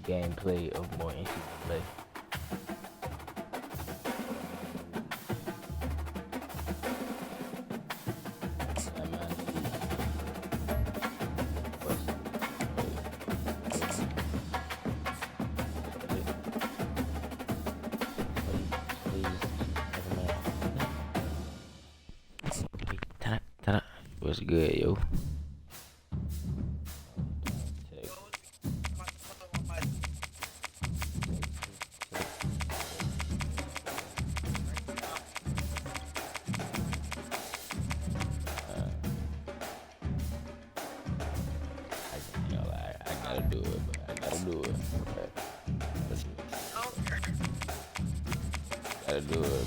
gameplay of more NCAA. What's good, yo? I gotta do it, but I gotta do it. Gotta do it.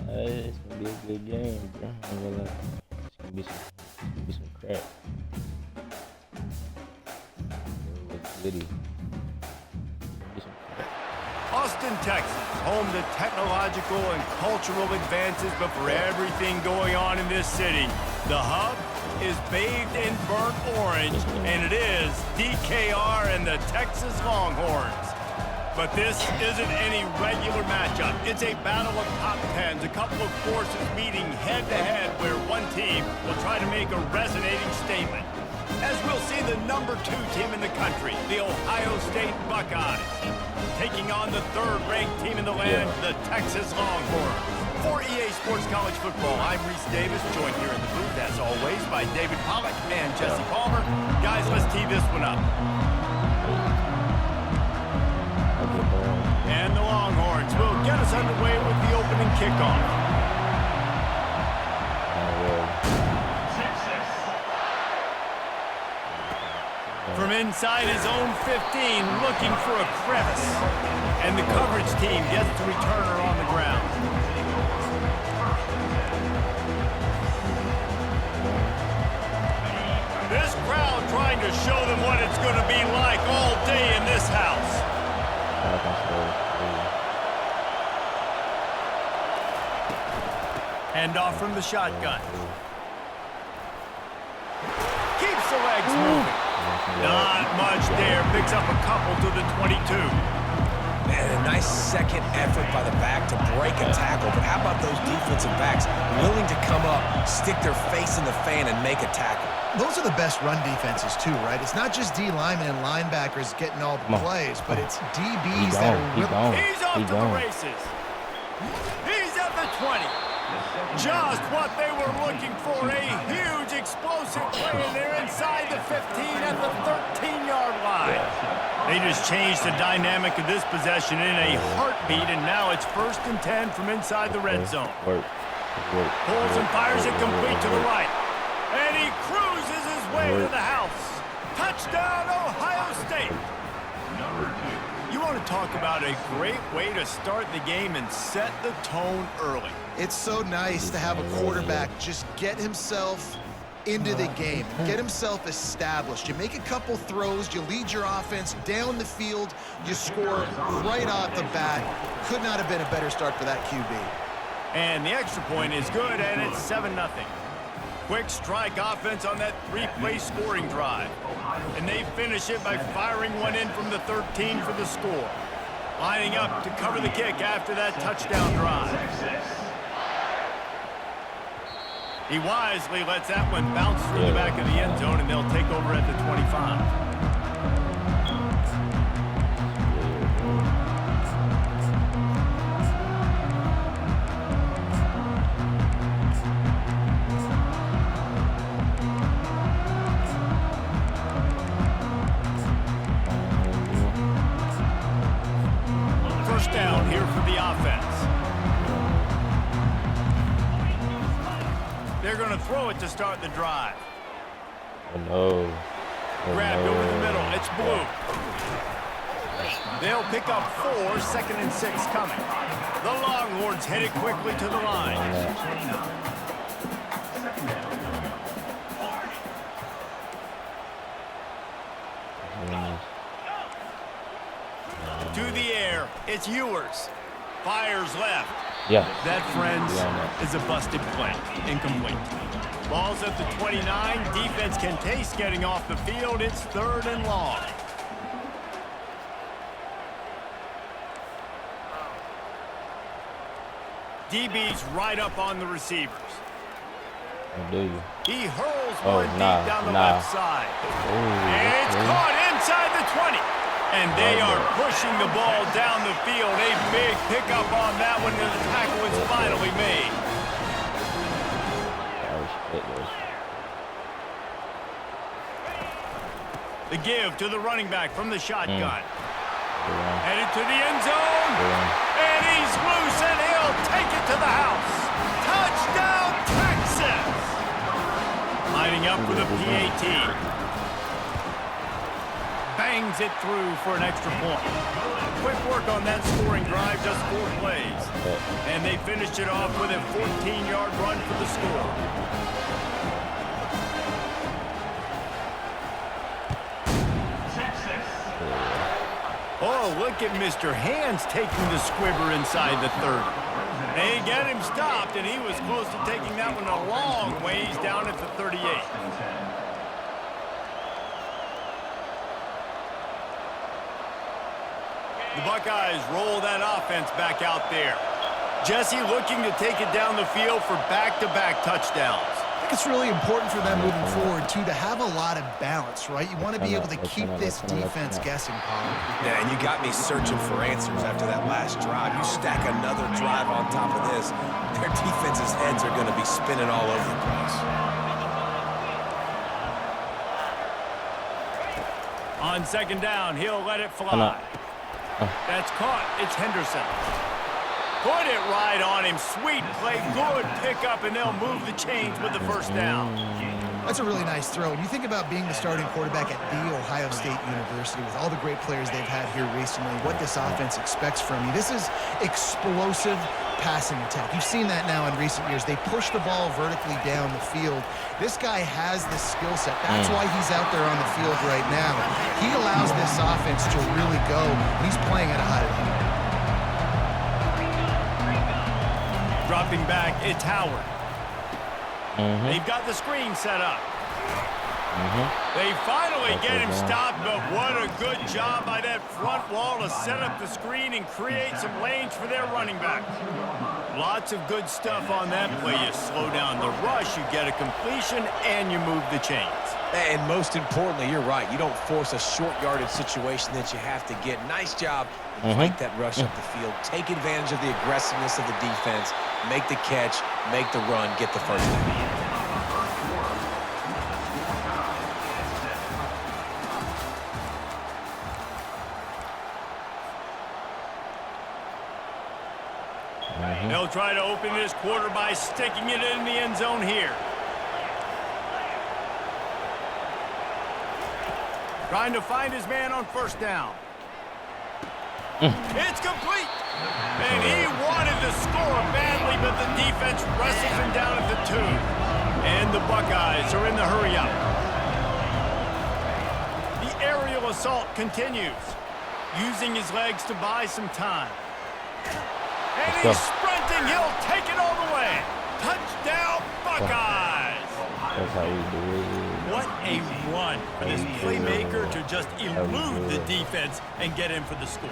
Well, it's gonna be a good game, bro. I'm gonna lie. It's gonna be some crap. Witty. Austin, Texas, home to technological and cultural advances, but for everything going on in this city, the hub is bathed in burnt orange, and it is DKR and the Texas Longhorns. But this isn't any regular matchup. It's a battle of top tens, a couple of forces meeting head-to-head where one team will try to make a resonating statement. As we'll see the #2 team in the country, the Ohio State Buckeyes, taking on the third-ranked team in the land, the Texas Longhorns. For EA Sports College Football, I'm Reese Davis, joined here in the booth, as always, by David Pollack and Jesse Palmer. Guys, let's tee this one up. And the Longhorns will get us underway with the opening kickoff. From inside his own 15, looking for a crevice. And the coverage team gets the returner on the ground. This crowd trying to show them what it's going to be like all day in this house. Hand off from the shotgun. Keeps the legs moving. Not much there. Picks up a couple to the 22. Man, a nice second effort by the back to break a tackle. But how about those defensive backs willing to come up, stick their face in the fan, and make a tackle? Those are the best run defenses, too, right? It's not just D linemen and linebackers getting all the plays, but it's DBs that are willing. He's off to the races. He's at the 20. Just what they were looking for, a huge explosive play, and they're inside the 15 at the 13-yard line. They just changed the dynamic of this possession in a heartbeat, and now it's 1st and 10 from inside the red zone. Pulls and fires it complete to the right. And he cruises his way to the house. Touchdown, Ohio State. You want to talk about a great way to start the game and set the tone early. It's so nice to have a quarterback just get himself into the game, get himself established. You make a couple throws, you lead your offense down the field, you score right off the bat. Could not have been a better start for that QB. And the extra point is good, and it's 7-0. Quick strike offense on that 3-play scoring drive. And they finish it by firing one in from the 13 for the score. Lining up to cover the kick after that touchdown drive. He wisely lets that one bounce through the back of the end zone, and they'll take over at the 25. Down here for the offense. They're going to throw it to start the drive. Oh no. Grabbed over the middle. It's Blue. They'll pick up 4, 2nd and 6 coming. The Longhorns headed quickly to the line. To the air, it's Ewers. fires left. Yeah. That, friends, Yeah. is a busted play. Incomplete. Ball's at the 29. Defense can taste getting off the field. It's 3rd and long. DB's right up on the receivers. What do you? He hurls Oh, one nah, deep down the nah. left side. Ooh, And it's okay. caught inside the 20. And they Oh, are boy. pushing the ball down the field. A big pickup on that one, and the tackle was finally made. Oh, shit, boy. The give to the running back from the shotgun. Good one. Headed to the end zone. Good one. And he's loose, and he'll take it to the house. Touchdown, Texas! Lining up with a PAT. Bangs it through for an extra point. Quick work on that scoring drive, just 4 plays. And they finished it off with a 14-yard run for the score. Oh, look at Mr. Hands taking the squibber inside the 30. They get him stopped, and he was close to taking that one a long ways down at the 38. The Buckeyes roll that offense back out there. Jesse looking to take it down the field for back-to-back touchdowns. I think it's really important for them moving forward, too, to have a lot of balance, right? You want to be able to keep this defense guessing, Paul. Yeah, and you got me searching for answers after that last drive. You stack another drive on top of this, their defense's heads are going to be spinning all over the place. On 2nd down, he'll let it fly. That's caught. It's Henderson. Put it right on him. Sweet play. Good pickup, and they'll move the chains with the 1st down. That's a really nice throw. And you think about being the starting quarterback at The Ohio State University with all the great players they've had here recently, what this offense expects from you. This is explosive passing attack. You've seen that now in recent years. They push the ball vertically down the field. This guy has the skill set. That's why he's out there on the field right now. He allows this offense to really go, and he's playing at a high level. Dropping back, it's Howard. They've got the screen set up. They finally get him stopped, but what a good job by that front wall to set up the screen and create some lanes for their running back. Lots of good stuff on that play. You slow down the rush, you get a completion, and you move the chains. And most importantly, you're right. You don't force a short yardage situation that you have to get. Nice job. Fight that rush up the field. Take advantage of the aggressiveness of the defense. Make the catch. Make the run. Get the 1st down. They'll try to open this quarter by sticking it in the end zone here. Trying to find his man on 1st down. It's complete. And he wanted to score badly, but the defense wrestles him down at the 2. And the Buckeyes are in the hurry up. The aerial assault continues, using his legs to buy some time. And he's sprinting. He'll take it all the way. Touchdown, Buckeyes. That's how we do it. What a run for this playmaker to just elude the defense and get in for the score.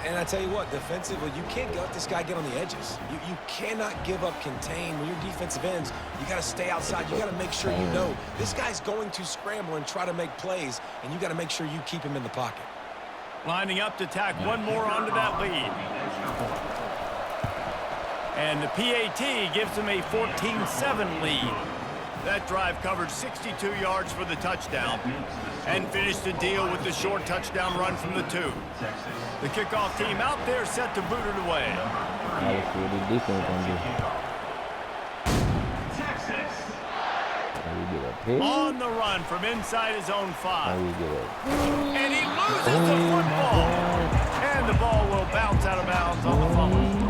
And I tell you what, defensively, you can't let this guy get on the edges. You cannot give up contain. When you're defensive ends, you got to stay outside. You got to make sure you know this guy's going to scramble and try to make plays, and you got to make sure you keep him in the pocket. Lining up to tack one more onto that lead. And the PAT gives them a 14-7 lead. That drive covered 62 yards for the touchdown and finished the deal with the short touchdown run from the 2. The kickoff team out there set to boot it away. Now let's see what the defense gonna do. We get a pick. On the run from inside his own 5. We get a And he loses the football. And the ball will bounce out of bounds on the fumble.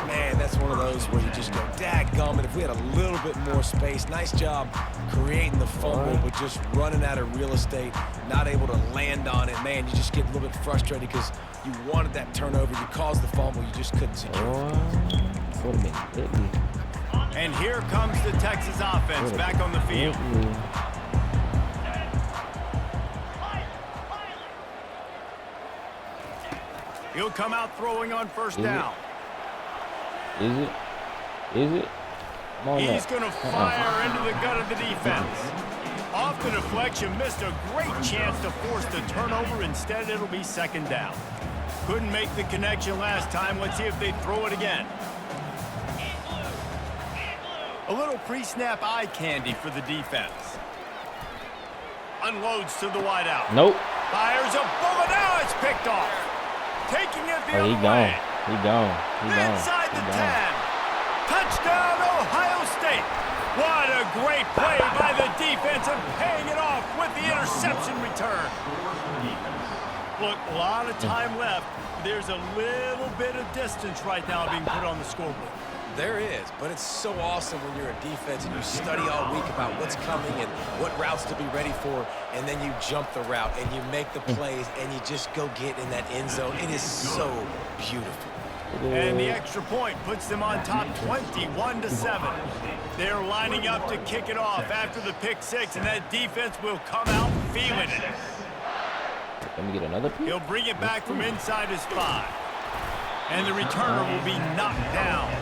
Man, that's one of those where you just go, dadgummit, if we had a little bit more space. Nice job creating the fumble, but just running out of real estate, not able to land on it. Man, you just get a little bit frustrated because You wanted that turnover. You caused the fumble. You just couldn't secure it. Would have been deadly. And here comes the Texas offense back on the field. He'll come out throwing on first down. Is it? Is it? Come on He's now. going to fire into the gut of the defense. Off the deflection, missed a great chance to force the turnover. Instead, it'll be second down. Couldn't make the connection last time. Let's see if they throw it again. A little pre-snap eye candy for the defense. Unloads to the wideout. Nope. Fires a bullet. Now it's picked off. Taking it the Oh, he other gone. way. He gone. He gone. Inside the He 10. gone. Touchdown, Ohio State. What a great play by the defense and paying it off with the interception return. Look, a lot of time left. There's a little bit of distance right now being put on the scoreboard. There is, but it's so awesome when you're a defense and you study all week about what's coming and what routes to be ready for, and then you jump the route and you make the plays and you just go get in that end zone. It is so beautiful. And the extra point puts them on top 21-7. They're lining up to kick it off after the pick six, and that defense will come out feeling it. Let me get another pick. He'll bring it back from inside his 5. And the returner will be knocked down.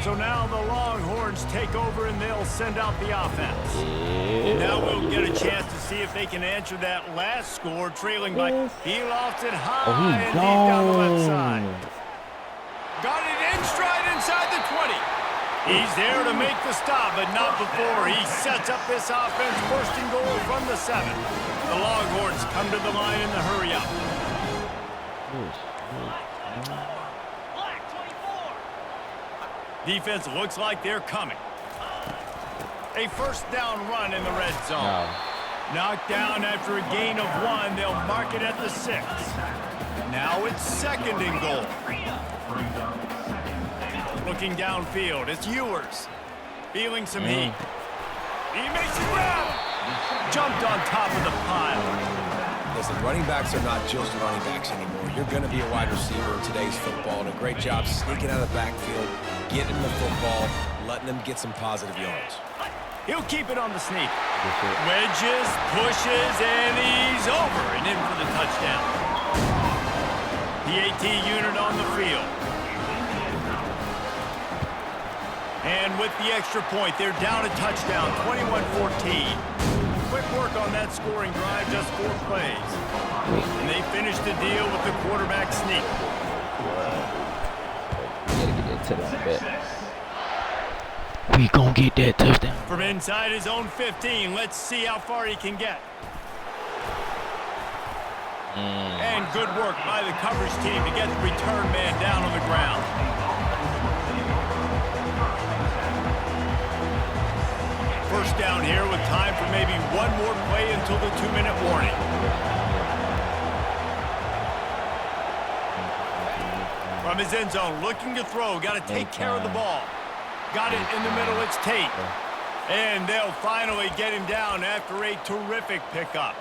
So now the Longhorns take over and they'll send out the offense. Yeah. Now we'll get a chance to see if they can answer that last score, trailing by he lost it high Oh, and he deep down the left gone. side. Got it in stride inside the 20. He's there to make the stop, but not before he sets up this offense. First and goal from the 7. The Longhorns come to the line in the hurry up. Defense looks like they're coming. A first down run in the red zone. No. Knocked down after a gain of 1. They'll mark it at the 6. Now it's second and goal. Looking downfield, it's Ewers. Feeling some heat. He makes it grab. Jumped on top of the pile. Listen, running backs are not just running backs anymore. You're going to be a wide receiver in today's football, and a great job sneaking out of the backfield, getting the football, letting them get some positive yards. He'll keep it on the sneak. Wedges, pushes, and he's over and in for the touchdown. The AT unit on the field. And with the extra point, they're down a touchdown, 21-14. Quick work on that scoring drive, just 4 plays. And they finish the deal with the quarterback sneak. Gotta get that touchdown back. We gonna get that touchdown. From inside his own 15, let's see how far he can get. And good work by the coverage team to get the return man down on the ground. First down here with time for maybe one more play until the 2-minute warning. From his end zone, looking to throw, got to take care of the ball. Got it in the middle, it's Tate. And they'll finally get him down after a terrific pickup.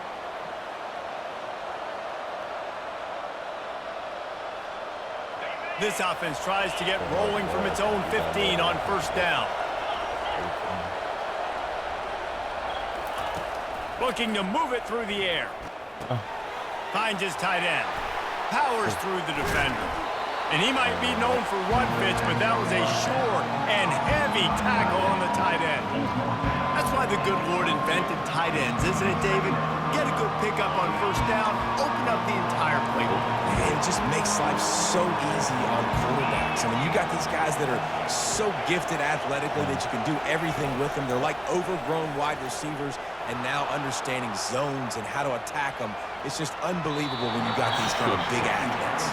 This offense tries to get rolling from its own 15 on first down. Looking to move it through the air. Finds his tight end. Powers through the defender. And he might be known for run fits, but that was a short and heavy tackle on the tight end. That's why the good Lord invented tight ends, isn't it, David? Get a good pickup on first down, open up the entire playbook. It just makes life so easy on quarterbacks. I mean, you got these guys that are so gifted athletically that you can do everything with them. They're like overgrown wide receivers, and now understanding zones and how to attack them. It's just unbelievable when you got these kind of big athletes.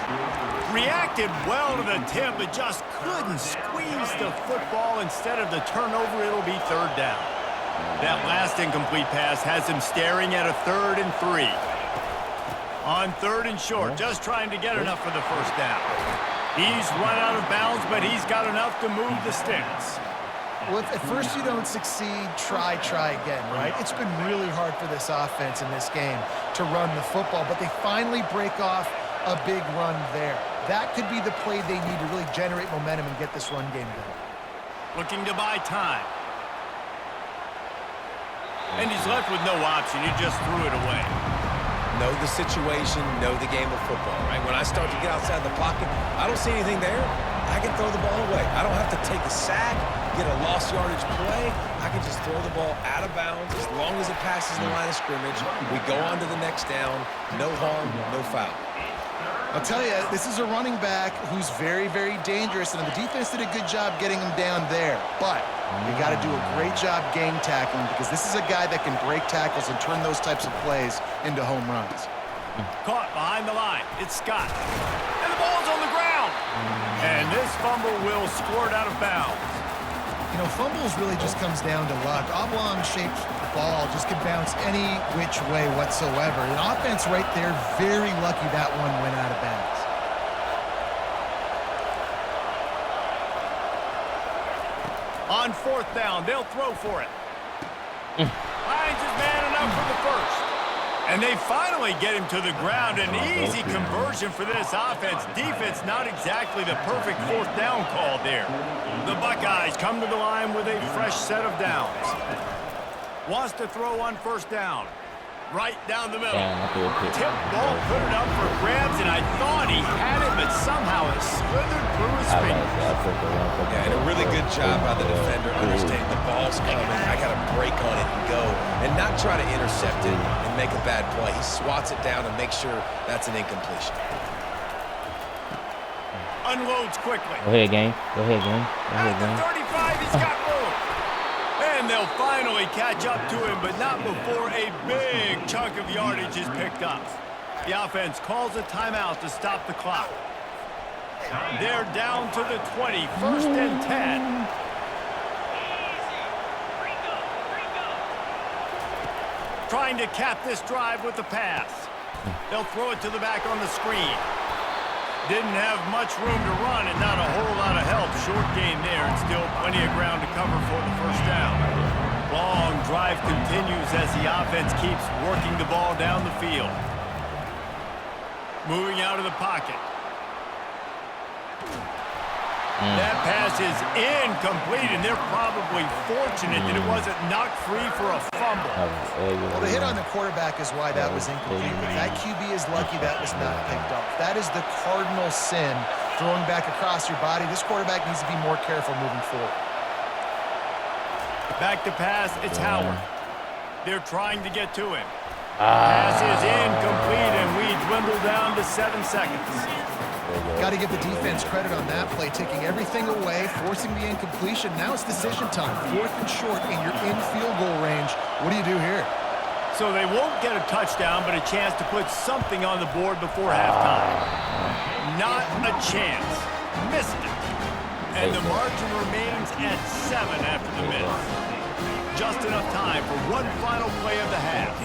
Reacted well to the tip, but just couldn't squeeze the football. Instead of the turnover, it'll be third down. That last incomplete pass has him staring at a 3rd and 3. On 3rd and short, just trying to get enough for the first down. He's run out of bounds, but he's got enough to move the sticks. Well, if at first you don't succeed, try again, right? It's been really hard for this offense in this game to run the football, but they finally break off a big run there. That could be the play they need to really generate momentum and get this run game going. Looking to buy time. And he's left with no option. He just threw it away. Know the situation, know the game of football, right? When I start to get outside the pocket, I don't see anything there. I can throw the ball away. I don't have to take a sack, get a lost yardage play. I can just throw the ball out of bounds as long as it passes the line of scrimmage. We go on to the next down. No harm, no foul. I'll tell you, this is a running back who's very, very dangerous, and the defense did a good job getting him down there. But you got to do a great job game tackling because this is a guy that can break tackles and turn those types of plays into home runs. Caught behind the line. It's Scott. And the ball's on the ground. And this fumble will squirt out of bounds. You know, fumbles really just comes down to luck. Oblong-shaped ball just can bounce any which way whatsoever. The offense right there, very lucky that one went out of bounds. On 4th down, they'll throw for it. Hines is man enough for the first. And they finally get him to the ground. An easy conversion for this offense. Defense not exactly the perfect 4th down call there. The Buckeyes come to the line with a fresh set of downs. Wants to throw on 1st down. Right down the middle. Tip ball, put it up for grabs, and I thought he had it, but somehow it slithered through his fingers. Yeah, and a really good job by the defender understanding the ball's coming. I got to break on it and go, and not try to intercept it and make a bad play. He swats it down and makes sure that's an incompletion. Unloads quickly. Go ahead, gang. Go ahead, gang. Go At ahead, the gang. 35, he's got room. And they'll finally catch up to him, but not before a big chunk of yardage is picked up. The offense calls a timeout to stop the clock. They're down to the 20, 1st and 10. Trying to cap this drive with the pass. They'll throw it to the back on the screen. Didn't have much room to run and not a whole lot of help. Short gain there and still plenty of ground to cover for the 1st down. Long drive continues as the offense keeps working the ball down the field. Moving out of the pocket. That pass is incomplete, and they're probably fortunate that it wasn't knocked free for a fumble. Well, the hit on the quarterback is why that was incomplete, but that QB is lucky that was not picked up. That is the cardinal sin, throwing back across your body. This quarterback needs to be more careful moving forward. Back to pass, it's Howard. They're trying to get to him. Pass is incomplete, and we dwindle down to 7 seconds. Got to give the defense credit on that play, taking everything away, forcing the incompletion. Now it's decision time. 4th and short, and you're in field goal range. What do you do here? So they won't get a touchdown, but a chance to put something on the board before halftime. Not a chance. Missed it. And the margin remains at 7 after the miss. Just enough time for one final play of the half.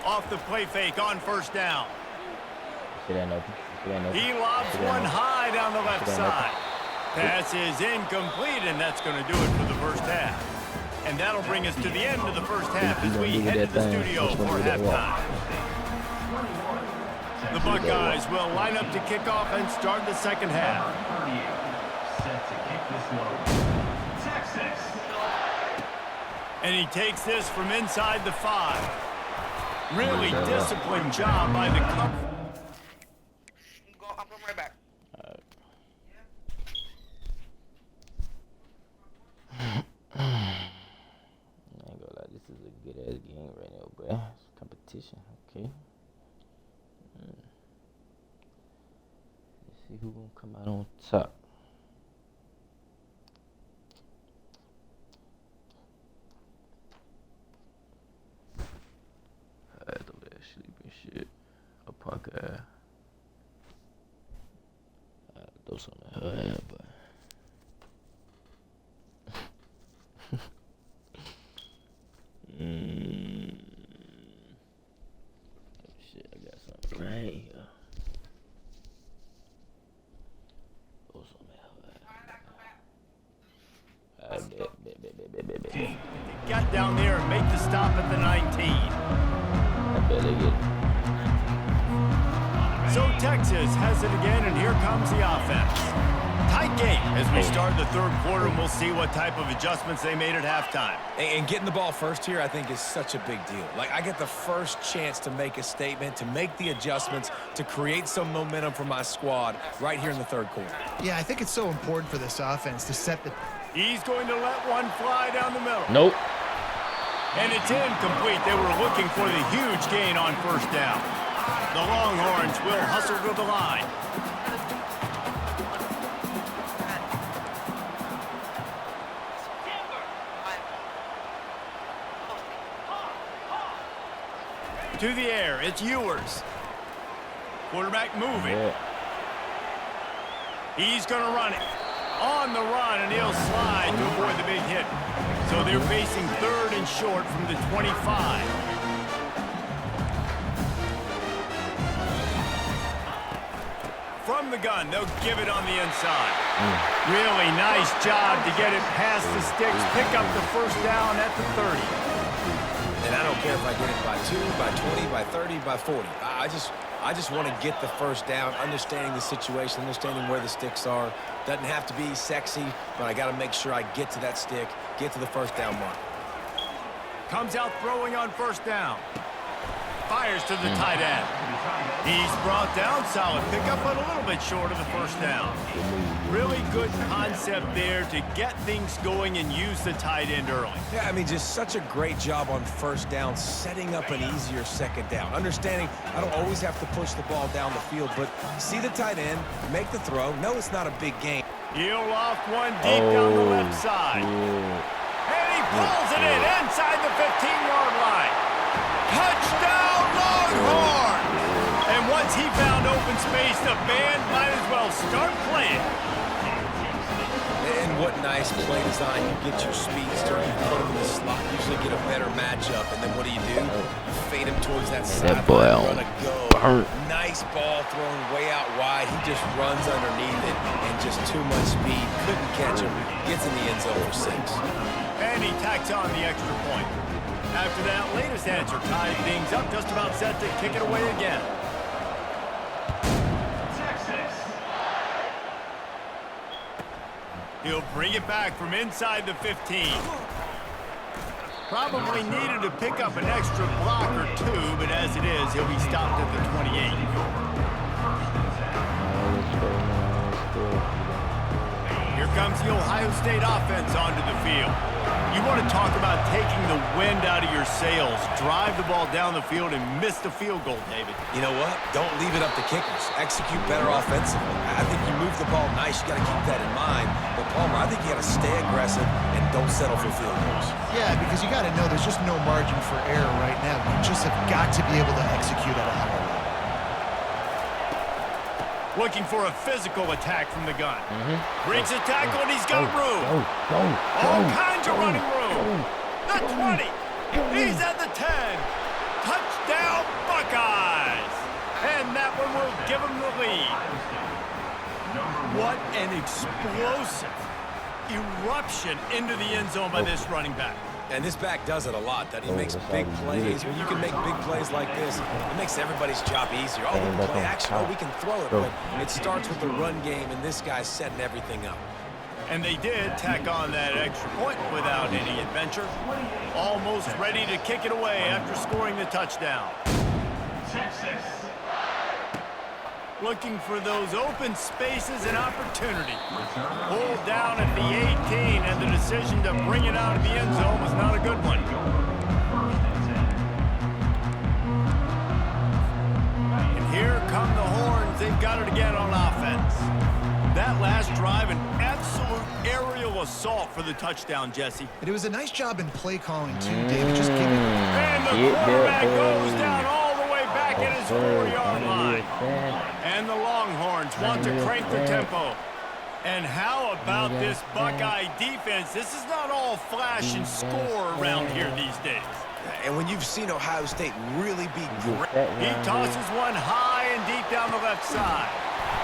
Off the play fake on 1st down. He lobs one high down the left side. Pass is incomplete, and that's going to do it for the 1st half. And that'll bring us to the end of the 1st half as we head to the studio for halftime. The Buckeyes will line up to kick off and start the 2nd half. And he takes this from inside the 5. Really disciplined job by the cover. I'm coming right back. I ain't gonna lie, this is a good ass game right now, but it's competition, okay? Let's see who gonna come out on top. I had to let sleep and shit. A punk ass. I had to throw something at her ass, but right here. Get down there and make the stop at the 19. I bet they get So Texas has it again, and here comes the offense. Tight game as we start the third quarter, and we'll see what type of adjustments they made at halftime. And getting the ball first here, I think, is such a big deal. Like, I get the first chance to make a statement, to make the adjustments, to create some momentum for my squad right here in the third quarter. Yeah, I think it's so important for this offense to set the... He's going to let one fly down the middle. nope. And it's incomplete. They were looking for the huge gain on first down. The Longhorns will hustle to the line. To the air, it's Ewers. Quarterback moving. Yeah. He's going to run it. On the run, and he'll slide to avoid the big hit. So they're facing third and short from the 25. From the gun, they'll give it on the inside. Really nice job to get it past the sticks, pick up the first down at the 30. And I don't care if I get it by 2, by 20, by 30, by 40. I just want to get the first down, understanding the situation, understanding where the sticks are. Doesn't have to be sexy, but I got to make sure I get to that stick, get to the first down mark. Comes out throwing on first down. Fires to the tight end. He's brought down, solid pickup, but a little bit short of the first down. Really good concept there to get things going and use the tight end early. Yeah, I mean, just such a great job on first down, setting up an easier second down. Understanding I don't always have to push the ball down the field, but see the tight end, make the throw. No, it's not a big gain. He'll off one deep down the left side. And he pulls it in inside the 15-yard line. Touchdown, Longhorns! And once he found open space, the band might as well start playing. And what nice play design. You get your speedster, you put him in the slot, usually get a better matchup. And then what do? You fade him towards that sideline, run a go. Nice ball thrown way out wide. He just runs underneath it and just too much speed. Couldn't catch him. Gets in the end zone for 6. And he tacks on the extra point. After that latest answer tied things up, just about set to kick it away again. He'll bring it back from inside the 15. Probably needed to pick up an extra block or two, but as it is, he'll be stopped at the 28. Here comes the Ohio State offense onto the field. You want to talk about taking the wind out of your sails. Drive the ball down the field and miss the field goal, David. You know what? Don't leave it up to kickers. Execute better offensively. I think you move the ball nice. You got to keep that in mind. But, Palmer, I think you got to stay aggressive and don't settle for field goals. Yeah, because you got to know there's just no margin for error right now. You just have got to be able to execute at a high level. Looking for a physical attack from the gun. Breaks a tackle, and he's got room. All kinds of running room. The 20. He's at the 10. Touchdown, Buckeyes. And that one will give him the lead. What an explosive eruption into the end zone by this running back. And this back does it a lot, that he makes big plays. When you can make big plays like this, it makes everybody's job easier. Oh, we can play action. Oh, we can throw it. But it starts with the run game, and this guy's setting everything up. And they did tack on that extra point without any adventure. Almost ready to kick it away after scoring the touchdown. Looking for those open spaces and opportunity. Pulled down at the 18, and the decision to bring it out of the end zone was not a good one. And here come the Horns. They've got it again on offense. That last drive, an absolute aerial assault for the touchdown, Jesse. But it was a nice job in play calling, too, David. Just give it. And the quarterback goes down all the way back at his 4-yard line. And the Longhorns want to crank the tempo. And how about this Buckeye defense? This is not all flash and score around here these days. And when you've seen Ohio State really be great. He tosses one high down the left side.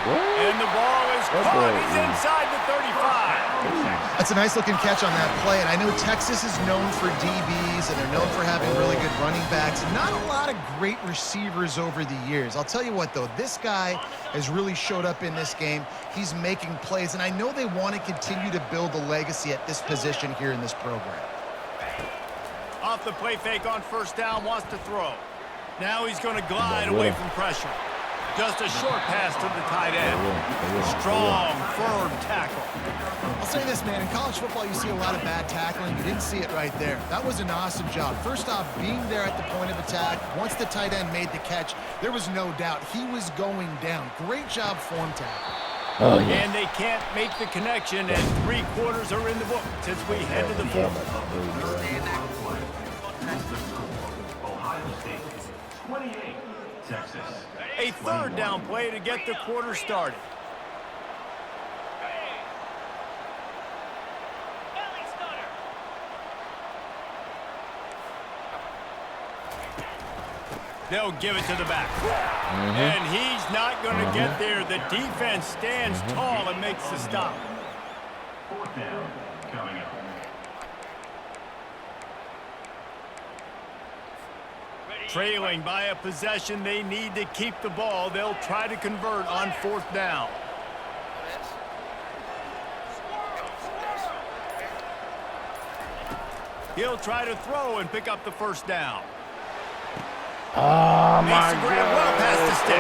And the ball is caught. He's inside the 35. That's a nice-looking catch on that play, and I know Texas is known for DBs, and they're known for having really good running backs. Not a lot of great receivers over the years. I'll tell you what, though, this guy has really showed up in this game. He's making plays, and I know they want to continue to build a legacy at this position here in this program. Off the play fake on first down, wants to throw. Now he's going to glide away from pressure. Just a short pass to the tight end. Strong, firm tackle. I'll say this, man. In college football, you see a lot of bad tackling. You didn't see it right there. That was an awesome job. First off, being there at the point of attack. Once the tight end made the catch, there was no doubt he was going down. Great job form tackle. Oh, yeah. And they can't make the connection, and 3 quarters are in the book as we head to the fourth. Ohio State, 28, Texas. A third down play to get the quarter started. They'll give it to the back. And he's not going to get there. The defense stands tall and makes the stop. 4th down coming up. Trailing by a possession, they need to keep the ball. They'll try to convert on 4th down. He'll try to throw and pick up the first down. Oh, my Makes the grab God. well past the sticks.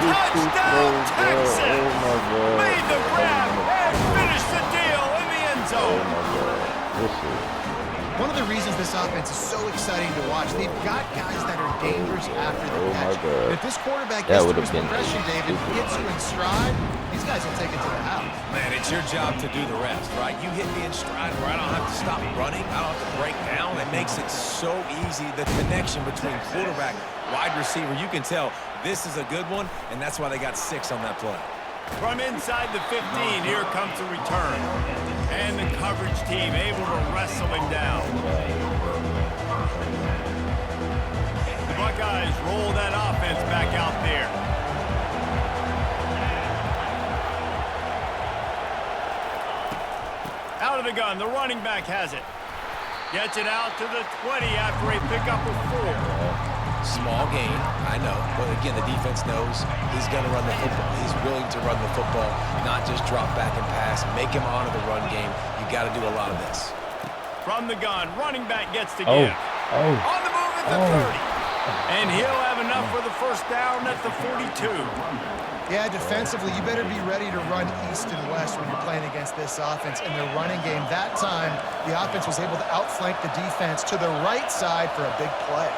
Touchdown, Texas! Made the grab and finished the deal in the end zone. One of the reasons this offense is so exciting to watch, they've got guys that are dangerous after the catch. And if this quarterback gets through his progression, David, gets you in stride, these guys will take it to the house. Man, it's your job to do the rest, right? You hit me in stride where I don't have to stop running. I don't have to break down. It makes it so easy. The connection between quarterback, wide receiver, you can tell this is a good one, and that's why they got 6 on that play. From inside the 15, here comes the return. And the coverage team able to wrestle him down. The Buckeyes roll that offense back out there. Out of the gun, the running back has it. Gets it out to the 20 after a pickup of 4. Small gain, I know, but again, the defense knows he's going to run the football. He's willing to run the football, not just drop back and pass, make him honor the run game. You got to do a lot of this. From the gun, running back gets to give. On the move at the 30. And he'll have enough for the first down at the 42. Yeah, defensively, you better be ready to run east and west when you're playing against this offense in their running game. That time, the offense was able to outflank the defense to the right side for a big play.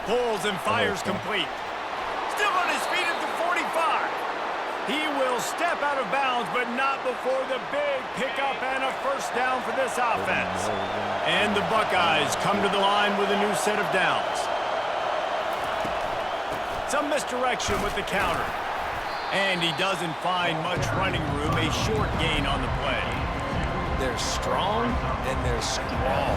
Pulls and fires complete. Still on his feet at the 45. He will step out of bounds, but not before the big pickup and a first down for this offense. And the Buckeyes come to the line with a new set of downs. Some misdirection with the counter. And he doesn't find much running room, a short gain on the play. They're strong and they're scrawl.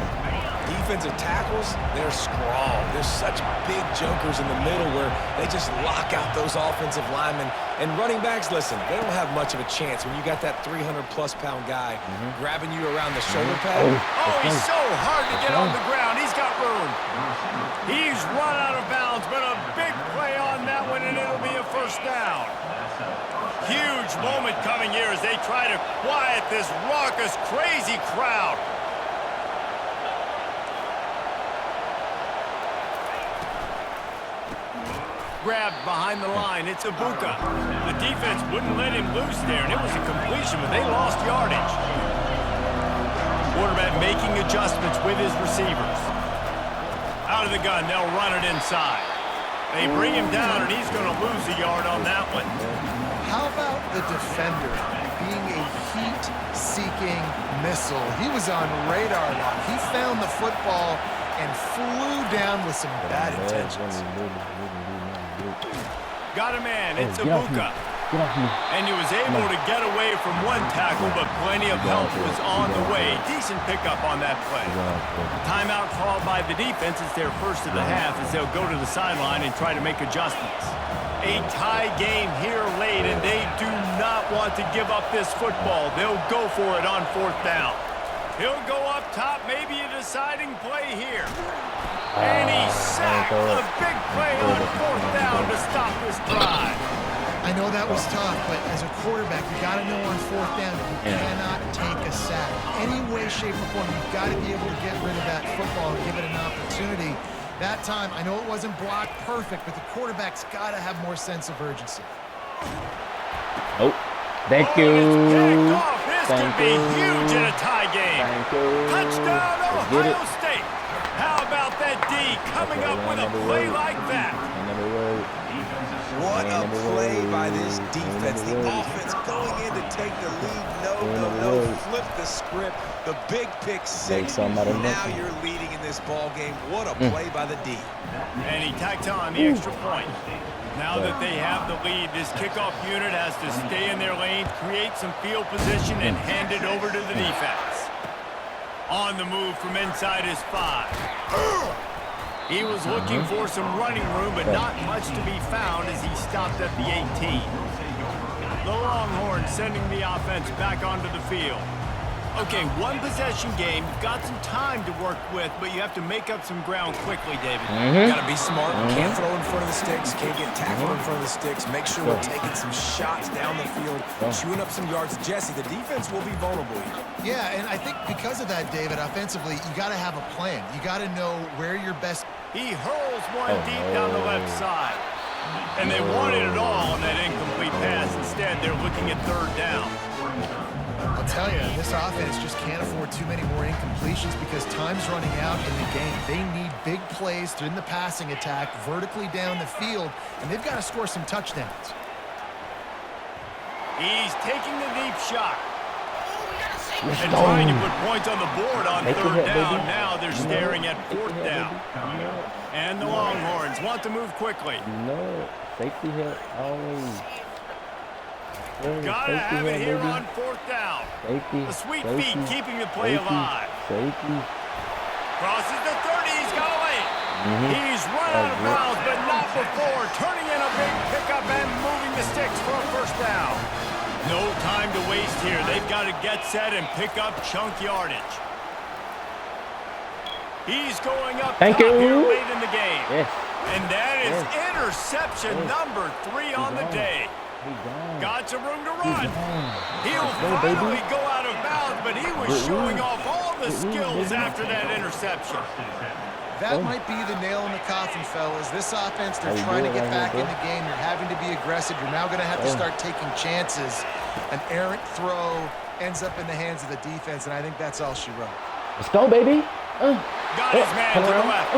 Defensive tackles, they're scrawl. There's such big jokers in the middle where they just lock out those offensive linemen. And running backs, listen, they don't have much of a chance when you got that 300-plus pound guy grabbing you around the shoulder pad. Oh, he's so hard to get on the ground. He's got room. He's run out of bounds, but a big play on that one, and it'll be a first down. Huge moment coming here as they try to quiet this raucous, crazy crowd. Grabbed behind the line. It's Ibuka. The defense wouldn't let him loose there, and it was a completion, but they lost yardage. Quarterback making adjustments with his receivers. Out of the gun, they'll run it inside. They bring him down, and he's going to lose a yard on that one. How about the defender being a heat-seeking missile? He was on radar lock. He found the football and flew down with some bad intentions. Got a man. It's Ibuka. Get off me. And he was able to get away from one tackle, but plenty of help was on the way. Decent pickup on that play. Timeout called by the defense. It's their first of the half as they'll go to the sideline and try to make adjustments. A tie game here late, and they do not want to give up this football. They'll go for it on 4th down. He'll go up top, maybe a deciding play here. And he sacked a big play on 4th down to stop this drive. I know that was tough, but as a quarterback, you got to know on 4th down that you cannot take a sack. Any way, shape, or form, you've got to be able to get rid of that football and give it an opportunity. That time, I know it wasn't blocked perfect, but the quarterback's got to have more sense of urgency. Oh, thank you. This could be huge in a tie game. Touchdown, Ohio State. How about that D coming up with a play like that? What a play by this defense. The offense going in to take the lead. No. Flip the script. The big pick six. Now you're leading in this ball game. What a play by the D. And he tacked on the extra point. Now that they have the lead, this kickoff unit has to stay in their lane, create some field position, and hand it over to the defense. On the move from inside his 5. He was looking for some running room, but not much to be found as he stopped at the 18. The Longhorns sending the offense back onto the field. Okay, one possession game. You've got some time to work with, but you have to make up some ground quickly, David. Got to be smart. Can't throw in front of the sticks. Can't get tackled in front of the sticks. Make sure we're taking some shots down the field, chewing up some yards. Jesse, the defense will be vulnerable here. Yeah, and I think because of that, David, offensively, you got to have a plan. You got to know where your best. He hurls one deep down the left side. And they wanted it all on that incomplete pass. Instead, they're looking at 3rd down. I'll tell you, this offense just can't afford too many more incompletions because time's running out in the game. They need big plays in the passing attack, vertically down the field, and they've got to score some touchdowns. He's taking the deep shot. And trying to put points on the board on 3rd down. Now they're staring at 4th down. And the Longhorns want to move quickly. No, safety hit always. Gotta have it here on 4th down. Safety. The sweet feet keeping the play alive. Safety. Crosses the 30. He's got a lane. He's run out of bounds, but not before. Turning in a big pickup and moving the sticks for a 1st down. No time to waste here. They've got to get set and pick up chunk yardage. He's going up top here late in the game. Yes. And that is interception number 3 on the day. Got some room to run. He'll finally go out of bounds, but he was showing off all the skills after that interception. That might be the nail in the coffin, fellas. This offense, they're trying to get back in the game. You're having to be aggressive. You're now going to have to start taking chances. An errant throw ends up in the hands of the defense, and I think that's all she wrote. Let's go, baby. Got his man to the left.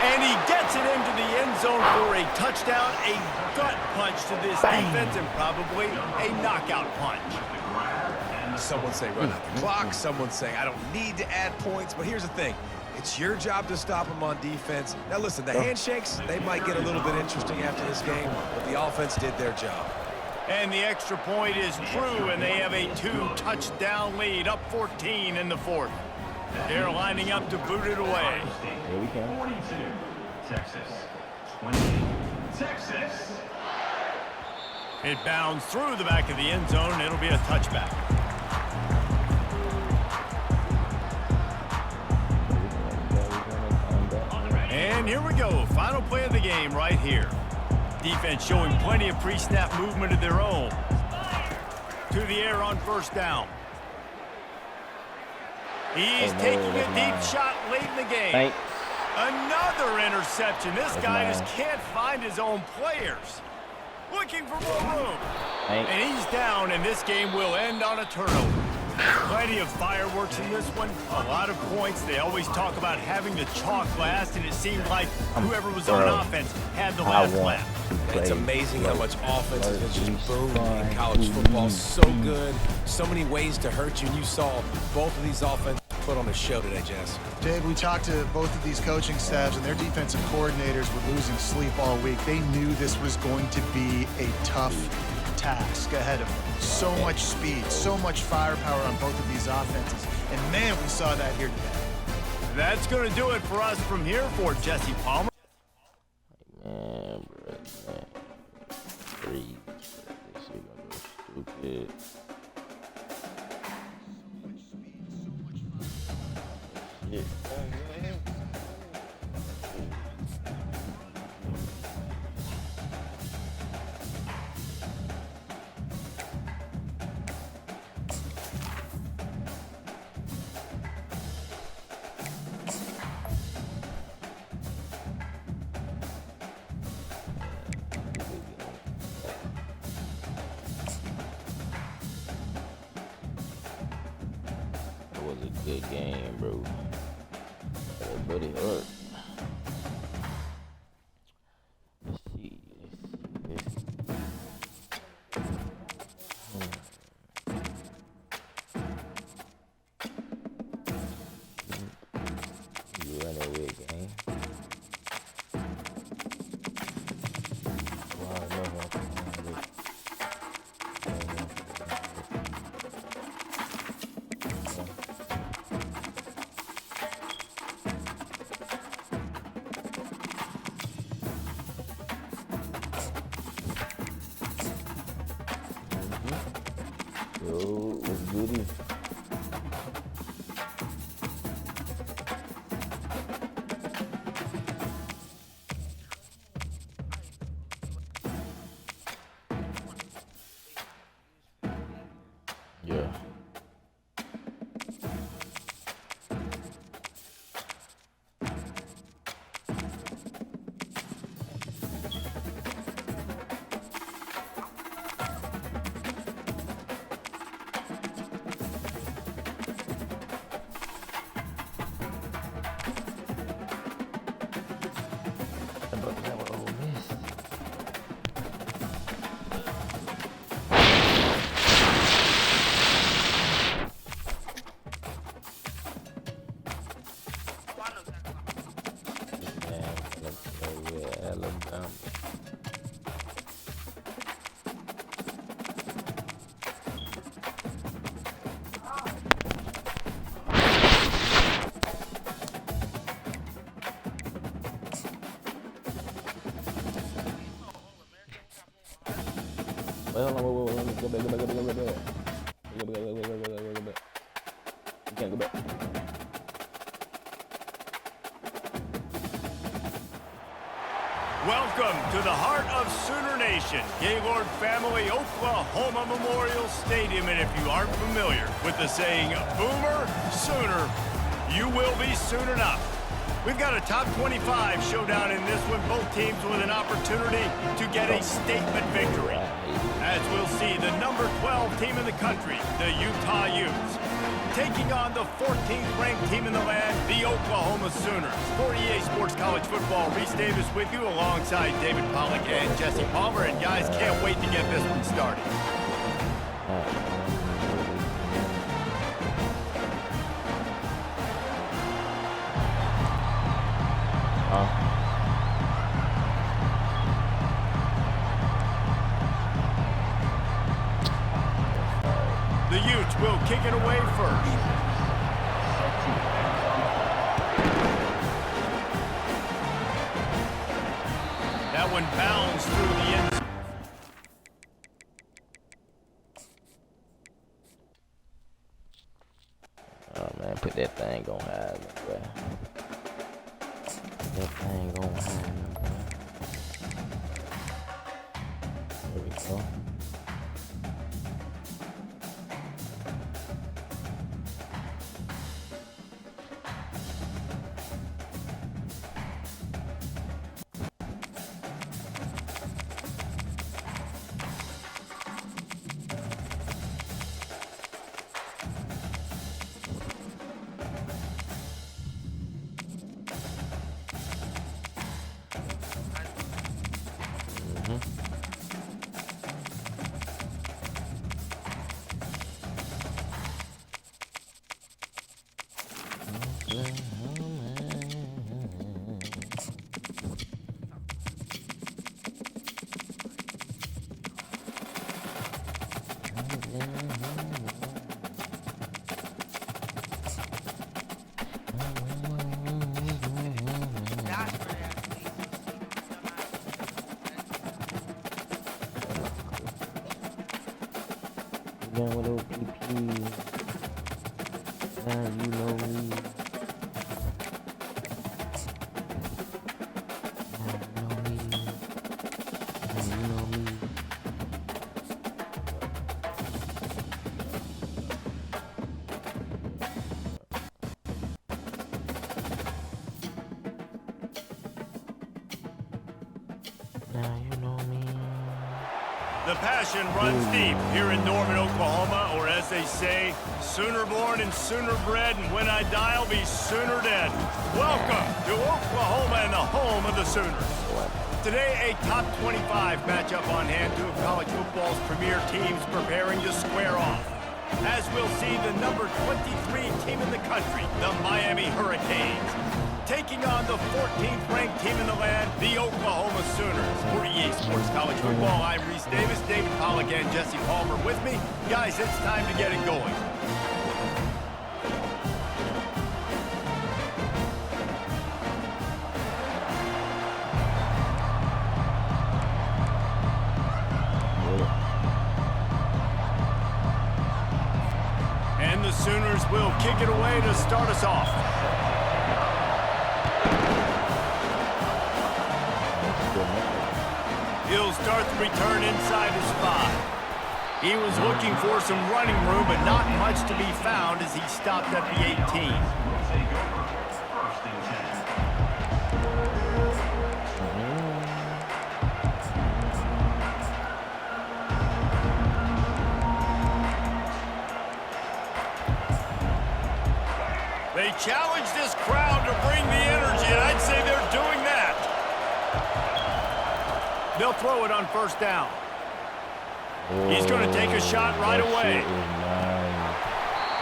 And he gets it into the end zone for a touchdown, a gut punch to this defense, and probably a knockout punch. Someone say run out the clock. Someone say I don't need to add points. But here's the thing. It's your job to stop them on defense. Now, listen, the handshakes, they might get a little bit interesting after this game, but the offense did their job. And the extra point is true, and they have a 2-touchdown lead, up 14 in the 4th. They're lining up to boot it away. Here we go. 42, Texas. 20, Texas. It bounds through the back of the end zone, and it'll be a touchback. And here we go. Final play of the game right here. Defense showing plenty of pre-snap movement of their own. To the air on 1st down. He's taking a deep shot late in the game. Another interception. This guy just can't find his own players. Looking for more room. And he's down, and this game will end on a turnover. Plenty of fireworks in this one. A lot of points. They always talk about having the chalk last, and it seemed like whoever was on offense had the last lap. It's amazing how much offense has just boomed in college football. So good. So many ways to hurt you. And you saw both of these offenses put on a show today, Jess. Dave, we talked to both of these coaching staffs, and their defensive coordinators were losing sleep all week. They knew this was going to be a tough task ahead of them. So much speed, so much firepower on both of these offenses. And man, we saw that here today. That's going to do it for us from here for Jesse Palmer. Man, bro, man. Freeze. This shit gonna go stupid. Shit. It was a good game, bro. But it hurt. Let's see. You run away, game. Wow, no, Yo, what's goody? Yeah. Alabama. Wait, hold on, wait, let me go back. Go back. You can't go back. Welcome to the heart of Sooner Nation, Gaylord Family Oklahoma Memorial Stadium. And if you aren't familiar with the saying, Boomer Sooner, you will be soon enough. We've got a top 25 showdown in this one, both teams with an opportunity to get a statement victory. As we'll see, the number 12 team in the country, the Utah Utes, taking on the 14th ranked team in the land, the Oklahoma Sooners. For EA Sports College Football, Reese Davis with you alongside David Pollack and Jesse Palmer. And guys, can't wait to get this one started. The Utes will kick it away first. That one bounds through the end zone. Oh man, put that thing on high, bro. That thing on high, bro. There we go. Down with OPP. Now you know me. Now you know me. Now you know me. Now you know me. The passion runs deep here in Norman, Oklahoma, or as they say, sooner born and sooner bred, and when I die, I'll be sooner dead. Welcome to Oklahoma and the home of the Sooners. Today, a top 25 matchup on hand, two of college football's premier teams preparing to square off. As we'll see, the number 23 team in the country, the Miami Hurricanes, taking on the 14th ranked team in the land, the Oklahoma Sooners. For EA Sports College Football, I'm Reese Davis, David Pollack and Jesse Palmer with me. Guys, it's time to get it going. And the Sooners will kick it away to start us off. He'll start the return inside his 5. He was looking for some running room, but not much to be found as he stopped at the 18. Will take over first and 10. They challenge this crowd to bring the energy, and I'd say they're doing that. They'll throw it on first down. He's going to take a shot right away.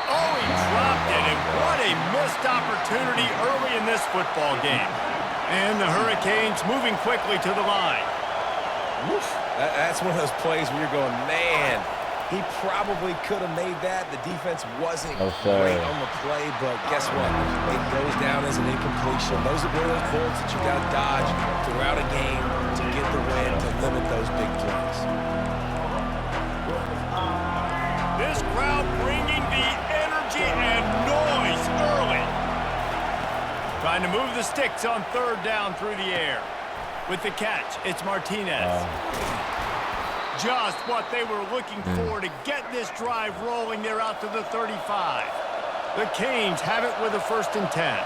Oh, he dropped it, and what a missed opportunity early in this football game. And the Hurricanes moving quickly to the line. That's one of those plays where you're going, man, he probably could have made that. The defense wasn't great on the play, but guess what? It goes down as an incompletion. Those are one of those bullets that you got to dodge throughout a game to get the win, to limit those big plays. This crowd bringing the energy and noise early. Trying to move the sticks on third down through the air. With the catch, it's Martinez. Just what they were looking for to get this drive rolling. They're out to the 35. The Canes have it with a 1st and 10.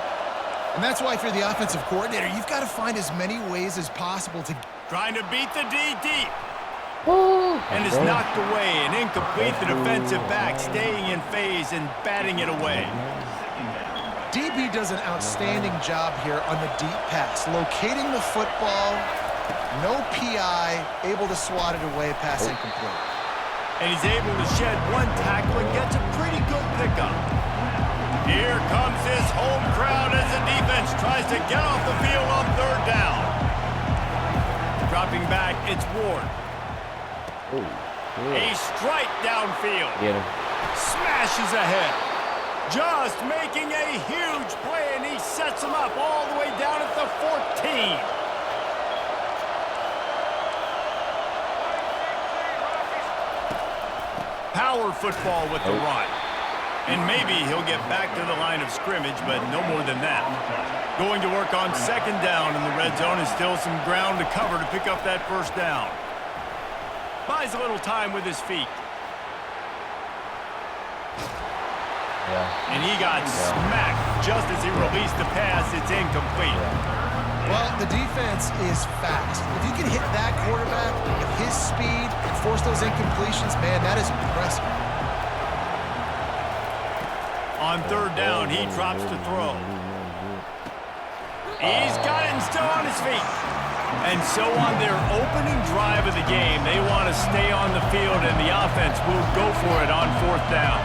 And that's why if you're the offensive coordinator, you've got to find as many ways as possible to... Trying to beat the D deep. And it's knocked away and incomplete. The defensive back staying in phase and batting it away. DB does an outstanding job here on the deep pass, locating the football, no PI, able to swat it away, pass incomplete. And he's able to shed one tackle and gets a pretty good pickup. Here comes his home crowd as the defense tries to get off the field on third down. Dropping back, it's Ward. A strike downfield. Smashes ahead. Just making a huge play, and he sets him up all the way down at the 14. Power football with the run. And maybe he'll get back to the line of scrimmage, but no more than that. Going to work on second down in the red zone, and still some ground to cover to pick up that first down. Buys a little time with his feet. And he got smacked just as he released the pass. It's incomplete. Well, the defense is fast. If you can hit that quarterback with his speed and force those incompletions, man, that is impressive. On third down, he drops to throw. He's got it and still on his feet. And so on their opening drive of the game, they want to stay on the field, and the offense will go for it on fourth down.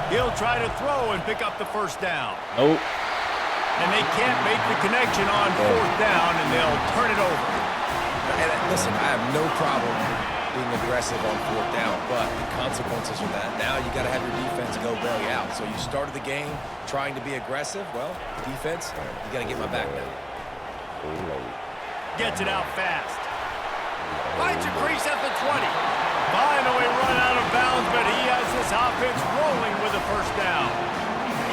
He'll try to throw and pick up the first down. And they can't make the connection on fourth down, and they'll turn it over. And listen, I have no problem being aggressive on fourth down, but the consequences of that, now you got to have your defense go bail you out. So you started the game trying to be aggressive. Well, defense, you got to get my back now. Gets it out fast. Finds a crease at the 20. Finally run out of bounds, but he has this offense rolling with a first down.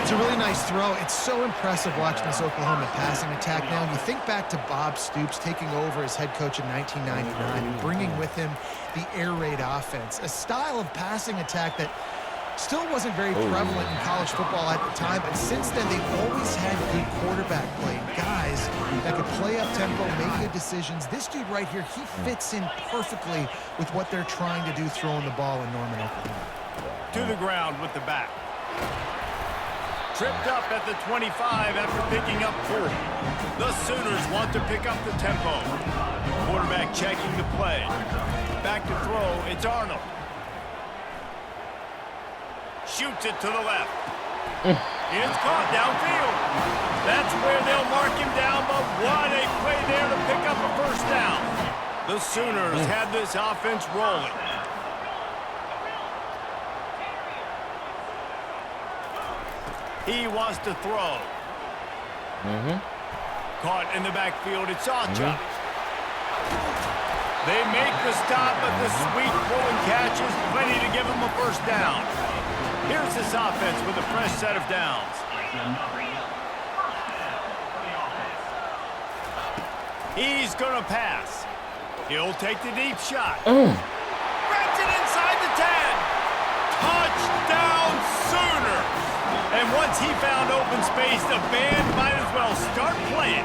It's a really nice throw. It's so impressive watching this Oklahoma passing attack now. You think back to Bob Stoops taking over as head coach in 1999 and bringing with him the air raid offense, a style of passing attack that still wasn't very prevalent in college football at the time, but since then they've always had good quarterback play. Guys that could play up tempo, make good decisions. This dude right here, he fits in perfectly with what they're trying to do throwing the ball in Norman, Oklahoma. To the ground with the back. Tripped up at the 25 after picking up 4. The Sooners want to pick up the tempo. Quarterback checking the play. Back to throw, it's Arnold. Shoots it to the left. It's caught downfield. That's where they'll mark him down, but what a play there to pick up a first down. The Sooners had this offense rolling. He wants to throw. Caught in the backfield, it's Sawchuk. They make the stop, but the sweet pull and catch is plenty to give him a first down. Here's this offense with a fresh set of downs. He's going to pass. He'll take the deep shot. Grabs it inside the 10. Touchdown Sooner. And once he found open space, the band might as well start playing.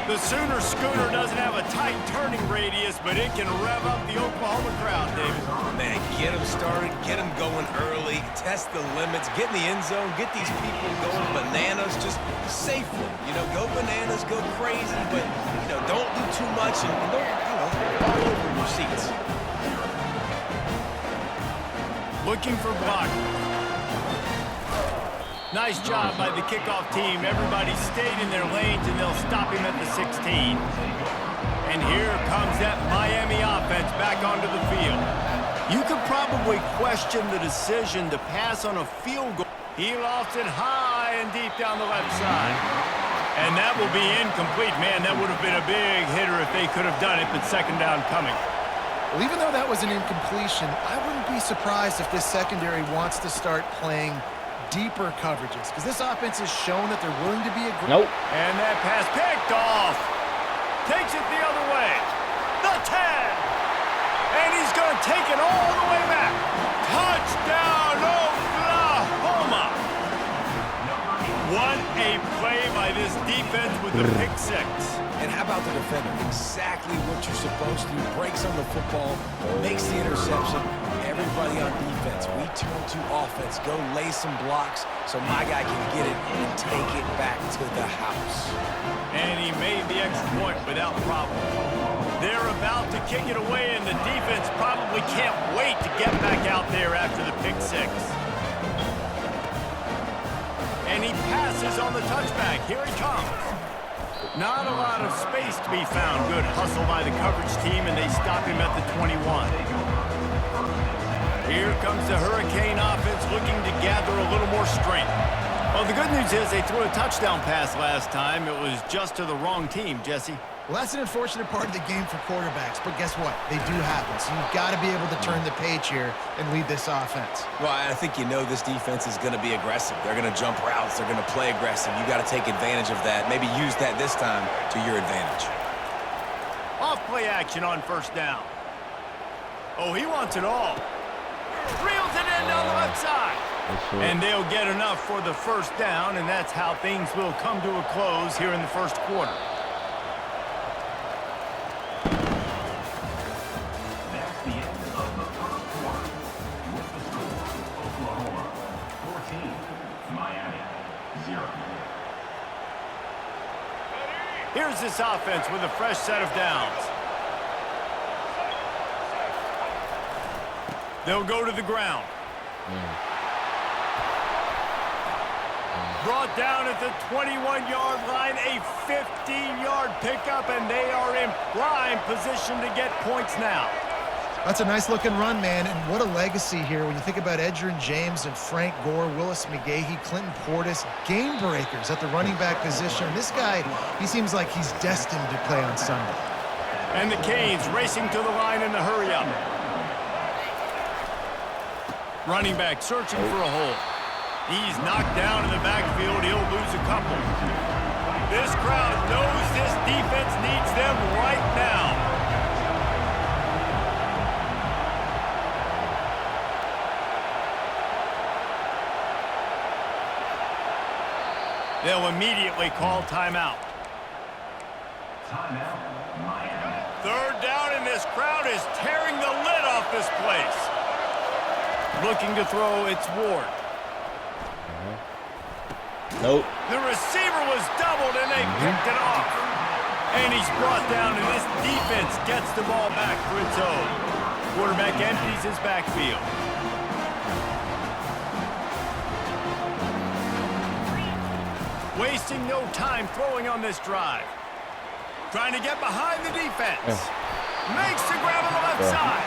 The Sooner Schooner doesn't have a tight turning radius, but it can rev up the Oklahoma crowd, David. Man, get them started, get them going early, test the limits, get in the end zone, get these people going bananas just safely. You know, go bananas, go crazy, but, you know, don't do too much and don't, you know, fall over in your seats. Looking for blockers. Nice job by the kickoff team. Everybody stayed in their lanes, and they'll stop him at the 16. And here comes that Miami offense back onto the field. You could probably question the decision to pass on a field goal. He lofts it high and deep down the left side. And that will be incomplete. Man, that would have been a big hitter if they could have done it, but second down coming. Well, even though that was an incompletion, I wouldn't be surprised if this secondary wants to start playing deeper coverages, because this offense has shown that they're willing to be aggressive. Nope. And that pass picked off. Takes it the other way. The 10. And he's going to take it all the way back. Touchdown, Oklahoma. What a play by this defense with the pick 6. And how about the defender? Exactly what you're supposed to do. Breaks on the football, makes the interception. Everybody on defense, we turn to offense. Go lay some blocks so my guy can get it and take it back to the house. And he made the extra point without problem. They're about to kick it away, and the defense probably can't wait to get back out there after the pick 6. And he passes on the touchback. Here he comes. Not a lot of space to be found. Good hustle by the coverage team, and they stop him at the 21. Here comes the Hurricane offense looking to gather a little more strength. Well, the good news is they threw a touchdown pass last time. It was just to the wrong team, Jesse. Well, that's an unfortunate part of the game for quarterbacks, but guess what? They do happen. So you've got to be able to turn the page here and lead this offense. Well, I think you know this defense is going to be aggressive. They're going to jump routes. They're going to play aggressive. You got to take advantage of that. Maybe use that this time to your advantage. Off play action on first down. Oh, he wants it all. Reels it in down the left side. And they'll get enough for the first down, and that's how things will come to a close here in the first quarter. That's the end of the first quarter. With the score, Oklahoma 14, Miami 0. Here's this offense with a fresh set of downs. They'll go to the ground. Brought down at the 21-yard line, a 15-yard pickup, and they are in prime position to get points now. That's a nice-looking run, man, and what a legacy here when you think about Edgerrin James and Frank Gore, Willis McGahee, Clinton Portis, game breakers at the running back position. This guy, he seems like he's destined to play on Sunday. And the Canes racing to the line in the hurry up. Running back searching for a hole. He's knocked down in the backfield. He'll lose a couple. This crowd knows this defense needs them right now. They'll immediately call timeout. Timeout, Miami. Third down, and this crowd is tearing the lid off this place. Looking to throw, it's Ward. Nope. The receiver was doubled, and they picked it off. And he's brought down, and this defense gets the ball back for its own. Quarterback empties his backfield. Wasting no time throwing on this drive. Trying to get behind the defense. Makes the grab on the left side.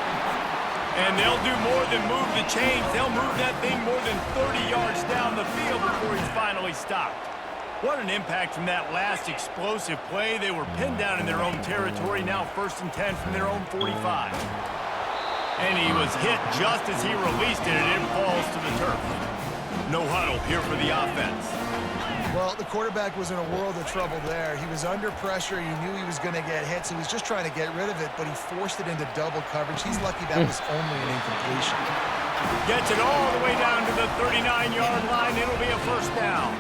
And they'll do more than move the chains. They'll move that thing more than 30 yards down the field before he's finally stopped. What an impact from that last explosive play. They were pinned down in their own territory, now 1st and 10 from their own 45. And he was hit just as he released it, and it falls to the turf. No huddle here for the offense. Well, the quarterback was in a world of trouble there. He was under pressure. He knew he was going to get hit, so he was just trying to get rid of it, but he forced it into double coverage. He's lucky that was only an incompletion. Gets it all the way down to the 39-yard line. It'll be a first down.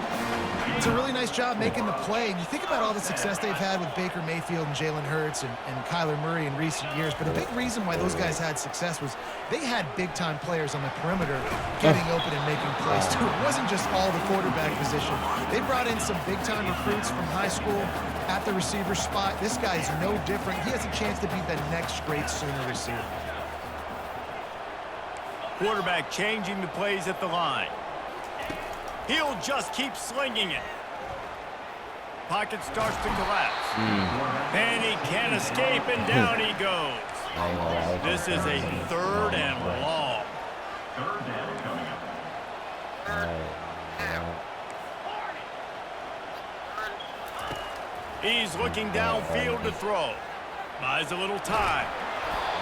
It's a really nice job making the play. And you think about all the success they've had with Baker Mayfield and Jalen Hurts and Kyler Murray in recent years, but a big reason why those guys had success was they had big-time players on the perimeter getting open and making plays, too. It wasn't just all the quarterback position. They brought in some big-time recruits from high school at the receiver spot. This guy's no different. He has a chance to be the next great Sooner receiver. Quarterback changing the plays at the line. He'll just keep slinging it. Pocket starts to collapse. And he can't escape, and down he goes. This is a 3rd and long. 3rd down coming up. He's looking downfield to throw. Buys a little time.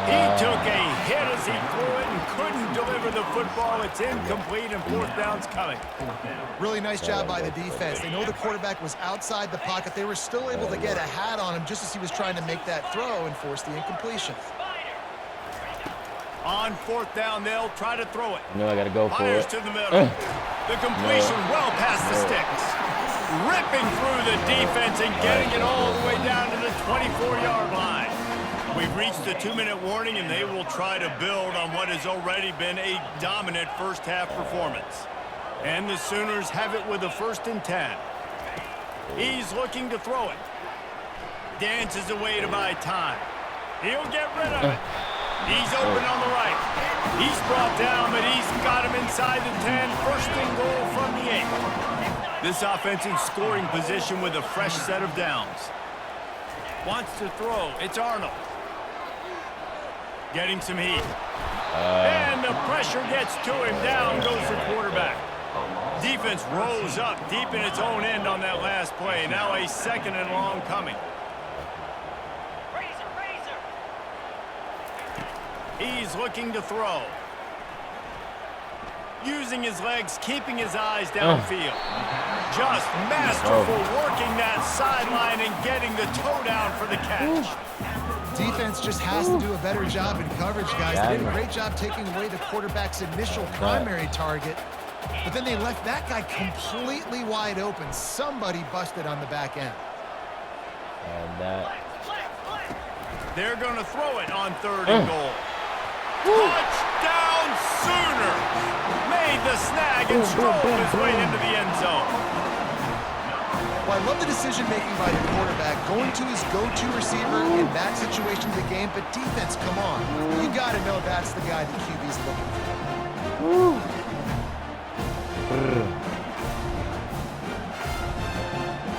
He took a hit as he threw it and couldn't deliver the football. It's incomplete, and 4th down's coming. Really nice job by the defense. They know the quarterback was outside the pocket. They were still able to get a hat on him just as he was trying to make that throw and force the incompletion. On 4th down, they'll try to throw it. I got to go for Fires it. to the middle. The completion well past the sticks. Ripping through the defense and getting it all the way down to the 24-yard line. We've reached the 2-minute warning, and they will try to build on what has already been a dominant first-half performance. And the Sooners have it with a 1st and 10. He's looking to throw it. Dances away to buy time. He'll get rid of it. He's open on the right. He's brought down, but he's got him inside the 10. 1st and goal from the 8. This offense in scoring position with a fresh set of downs. Wants to throw. It's Arnold. Getting some heat. And the pressure gets to him. Down goes the quarterback. Defense rose up deep in its own end on that last play. Now a 2nd and long coming. He's looking to throw. Using his legs, keeping his eyes downfield. Just masterful working that sideline and getting the toe down for the catch. Defense just has to do a better job in coverage, guys. They did a great job taking away the quarterback's initial primary target, but then they left that guy completely wide open. Somebody busted on the back end. And that. They're going to throw it on 3rd and goal. Touchdown Sooners! Made the snag and drove his way into the end zone. Well, I love the decision-making by the quarterback, going to his go-to receiver in that situation of the game, but defense, come on. You got to know that's the guy the QB's looking for.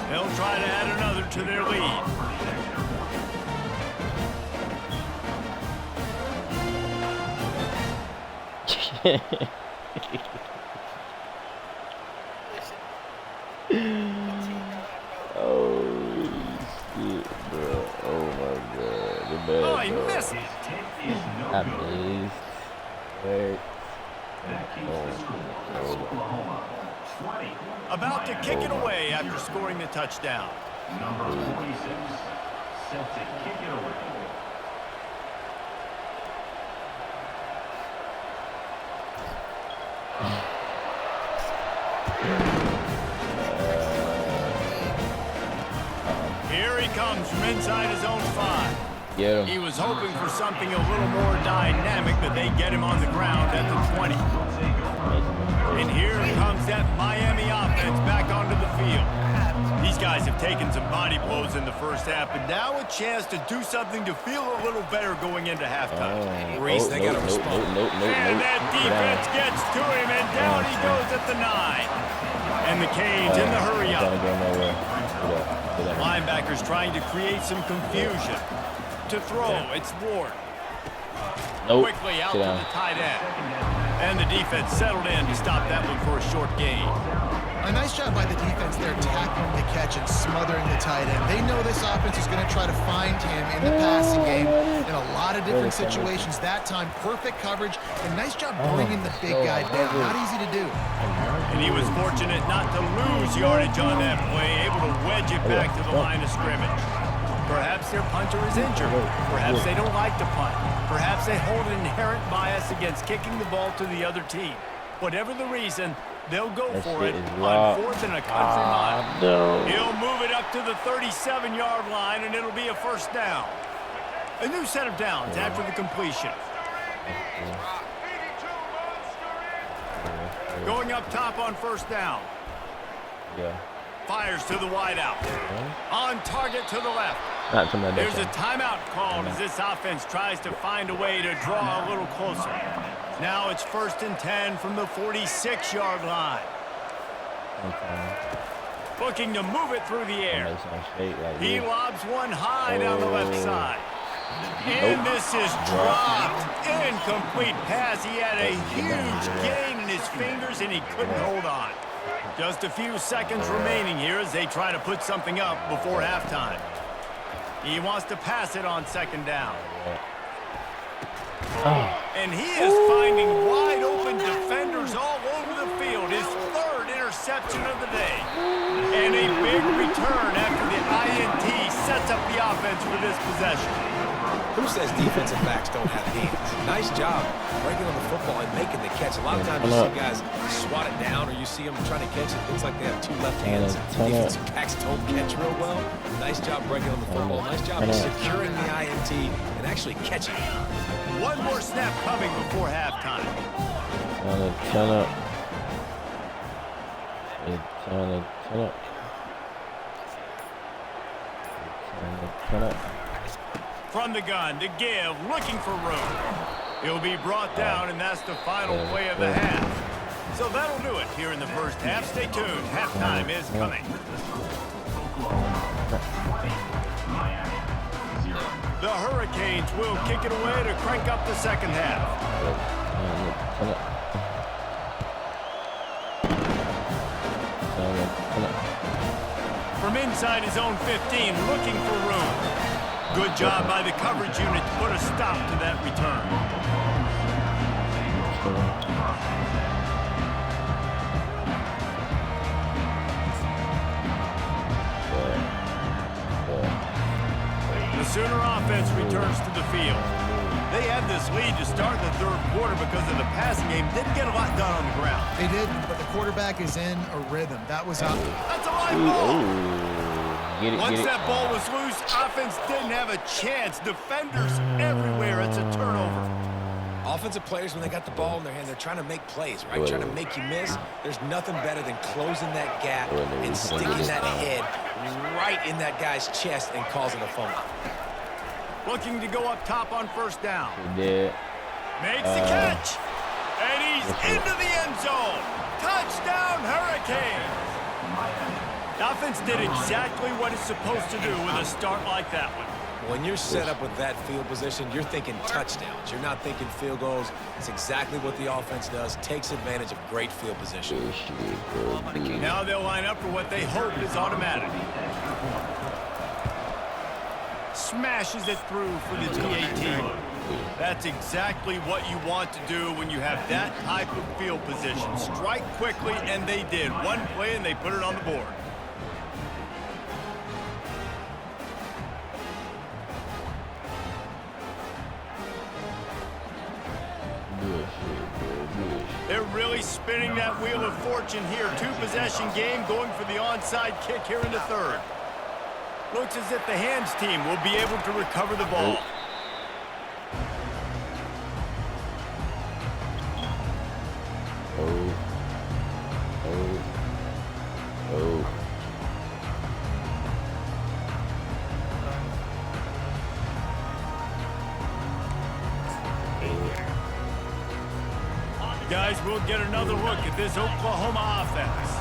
They'll try to add another to their lead. Oh shit, bro. Oh my god. The Oh, he missed. His kick is no I good. missed. Wait. That keeps the score. Oklahoma 20. About to kick it away after scoring the touchdown. Number 46. Celtic kick it away. Here he comes from inside his own 5. Get He him. was hoping for something a little more dynamic, but they get him on the ground at the 20. And here comes that Miami offense back onto the field. These guys have taken some body blows in the first half, but now a chance to do something to feel a little better going into halftime. Reese, they gotta respond. And that defense gets to him, and down he goes at the 9. And the Canes in the hurry up. Linebackers trying to create some confusion. To throw, it's Ward. Quickly out to the tight end. And the defense settled in to stop that one for a short gain. A nice job by the defense there tackling the catch and smothering the tight end. They know this offense is going to try to find him in the passing game in a lot of different situations. That time, perfect coverage and nice job bringing the big guy down. Not easy to do. And he was fortunate not to lose yardage on that play, able to wedge it back to the line of scrimmage. Perhaps their punter is injured. Perhaps they don't like to punt. Perhaps they hold an inherent bias against kicking the ball to the other team. Whatever the reason, they'll go for it on 4th and a country mile. No. He'll move it up to the 37-yard line, and it'll be a first down. A new set of downs after the completion. Going up top on first down. Yeah. Fires to the wideout. On target to the left. Not to my There's a time. timeout called as this offense tries to find a way to draw a little closer. Now it's 1st and 10 from the 46-yard line. Looking to move it through the air. He lobs one high down the left side. And this is dropped. Incomplete pass. He had a huge gain in his fingers, and he couldn't hold on. Just a few seconds remaining here as they try to put something up before halftime. He wants to pass it on 2nd down. And he is finding wide open defenders all over the field. His 3rd interception of the day. And a big return after the INT sets up the offense for this possession. Who says defensive backs don't have hands? Nice job breaking on the football and making the catch. A lot of times you see guys swat it down or you see them trying to catch it. It looks like they have 2 left hands. Defensive backs don't catch real well. Nice job breaking on the football. Nice job securing the INT and actually catching it. One more snap coming before halftime. Turn up. From the gun to give, looking for room. He'll be brought down, and that's the final play of the half. So that'll do it here in the first half. Stay tuned. Halftime is coming. The Hurricanes will kick it away to crank up the second half. From inside his own 15, looking for room. Good job by the coverage unit to put a stop to that return. The Sooner offense returns to the field. They had this lead to start the 3rd quarter because of the passing game. Didn't get a lot done on the ground. They did, but the quarterback is in a rhythm. That was how. That's a live ball. Once Get that ball was loose, offense didn't have a chance. Defenders everywhere. It's a turnover. Offensive players, when they got the ball in their hand, they're trying to make plays, right? Trying to make you miss. There's nothing better than closing that gap and sticking that head right in that guy's chest and causing a fumble. Looking to go up top on first down. He did. Makes the catch. And he's into the end zone. Touchdown, Hurricanes. The offense did exactly what it's supposed to do with a start like that one. When you're set up with that field position, you're thinking touchdowns. You're not thinking field goals. It's exactly what the offense does. Takes advantage of great field position. Now they'll line up for what they hope is automatic. smashes it through for the T-18. That's exactly what you want to do when you have that type of field position. Strike quickly, and they did. One play, and they put it on the board. They're really spinning that wheel of fortune here. Two-possession game going for the onside kick here in the third. Looks as if the hands team will be able to recover the ball. Guys, we'll get another look at this Oklahoma offense.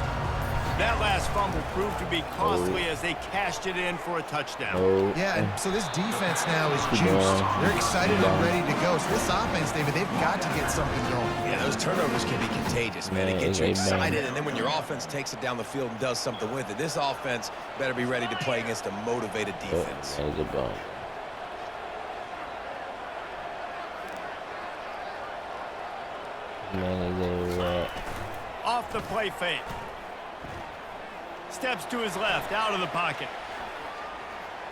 That last fumble proved to be costly as they cashed it in for a touchdown. Yeah, and so this defense now is juiced. They're excited and ready to go. So this offense, David, they've got to get something going. Yeah, those turnovers can be contagious, man. It gets you excited, and then when your offense takes it down the field and does something with it, this offense better be ready to play against a motivated defense. Off the play fake. Steps to his left, out of the pocket.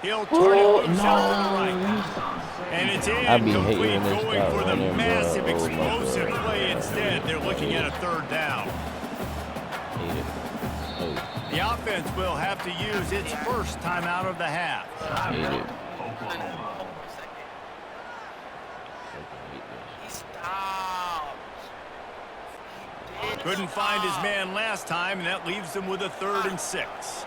He'll turn it loose out to the right. And it's incomplete, going for the massive, explosive play instead. They're looking at a third down. The offense will have to use its first timeout of the half. Couldn't find his man last time, and that leaves him with a 3rd and 6.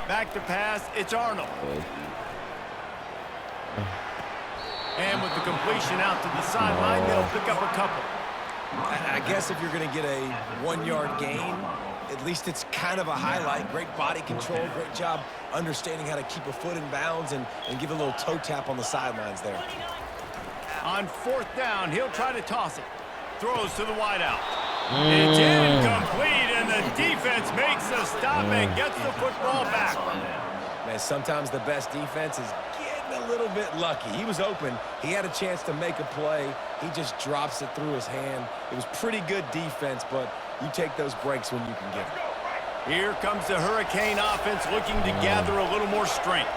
Back to pass, it's Arnold. And with the completion out to the sideline, they'll pick up a couple. I guess if you're going to get a 1-yard gain, at least it's kind of a highlight. Great body control, great job understanding how to keep a foot in bounds and give a little toe tap on the sidelines there. On 4th down, he'll try to toss it. Throws to the wideout. It's incomplete, and the defense makes a stop and gets the football back. Man, sometimes the best defense is getting a little bit lucky. He was open. He had a chance to make a play. He just drops it through his hand. It was pretty good defense, but you take those breaks when you can get them. Here comes the Hurricane offense looking to gather a little more strength.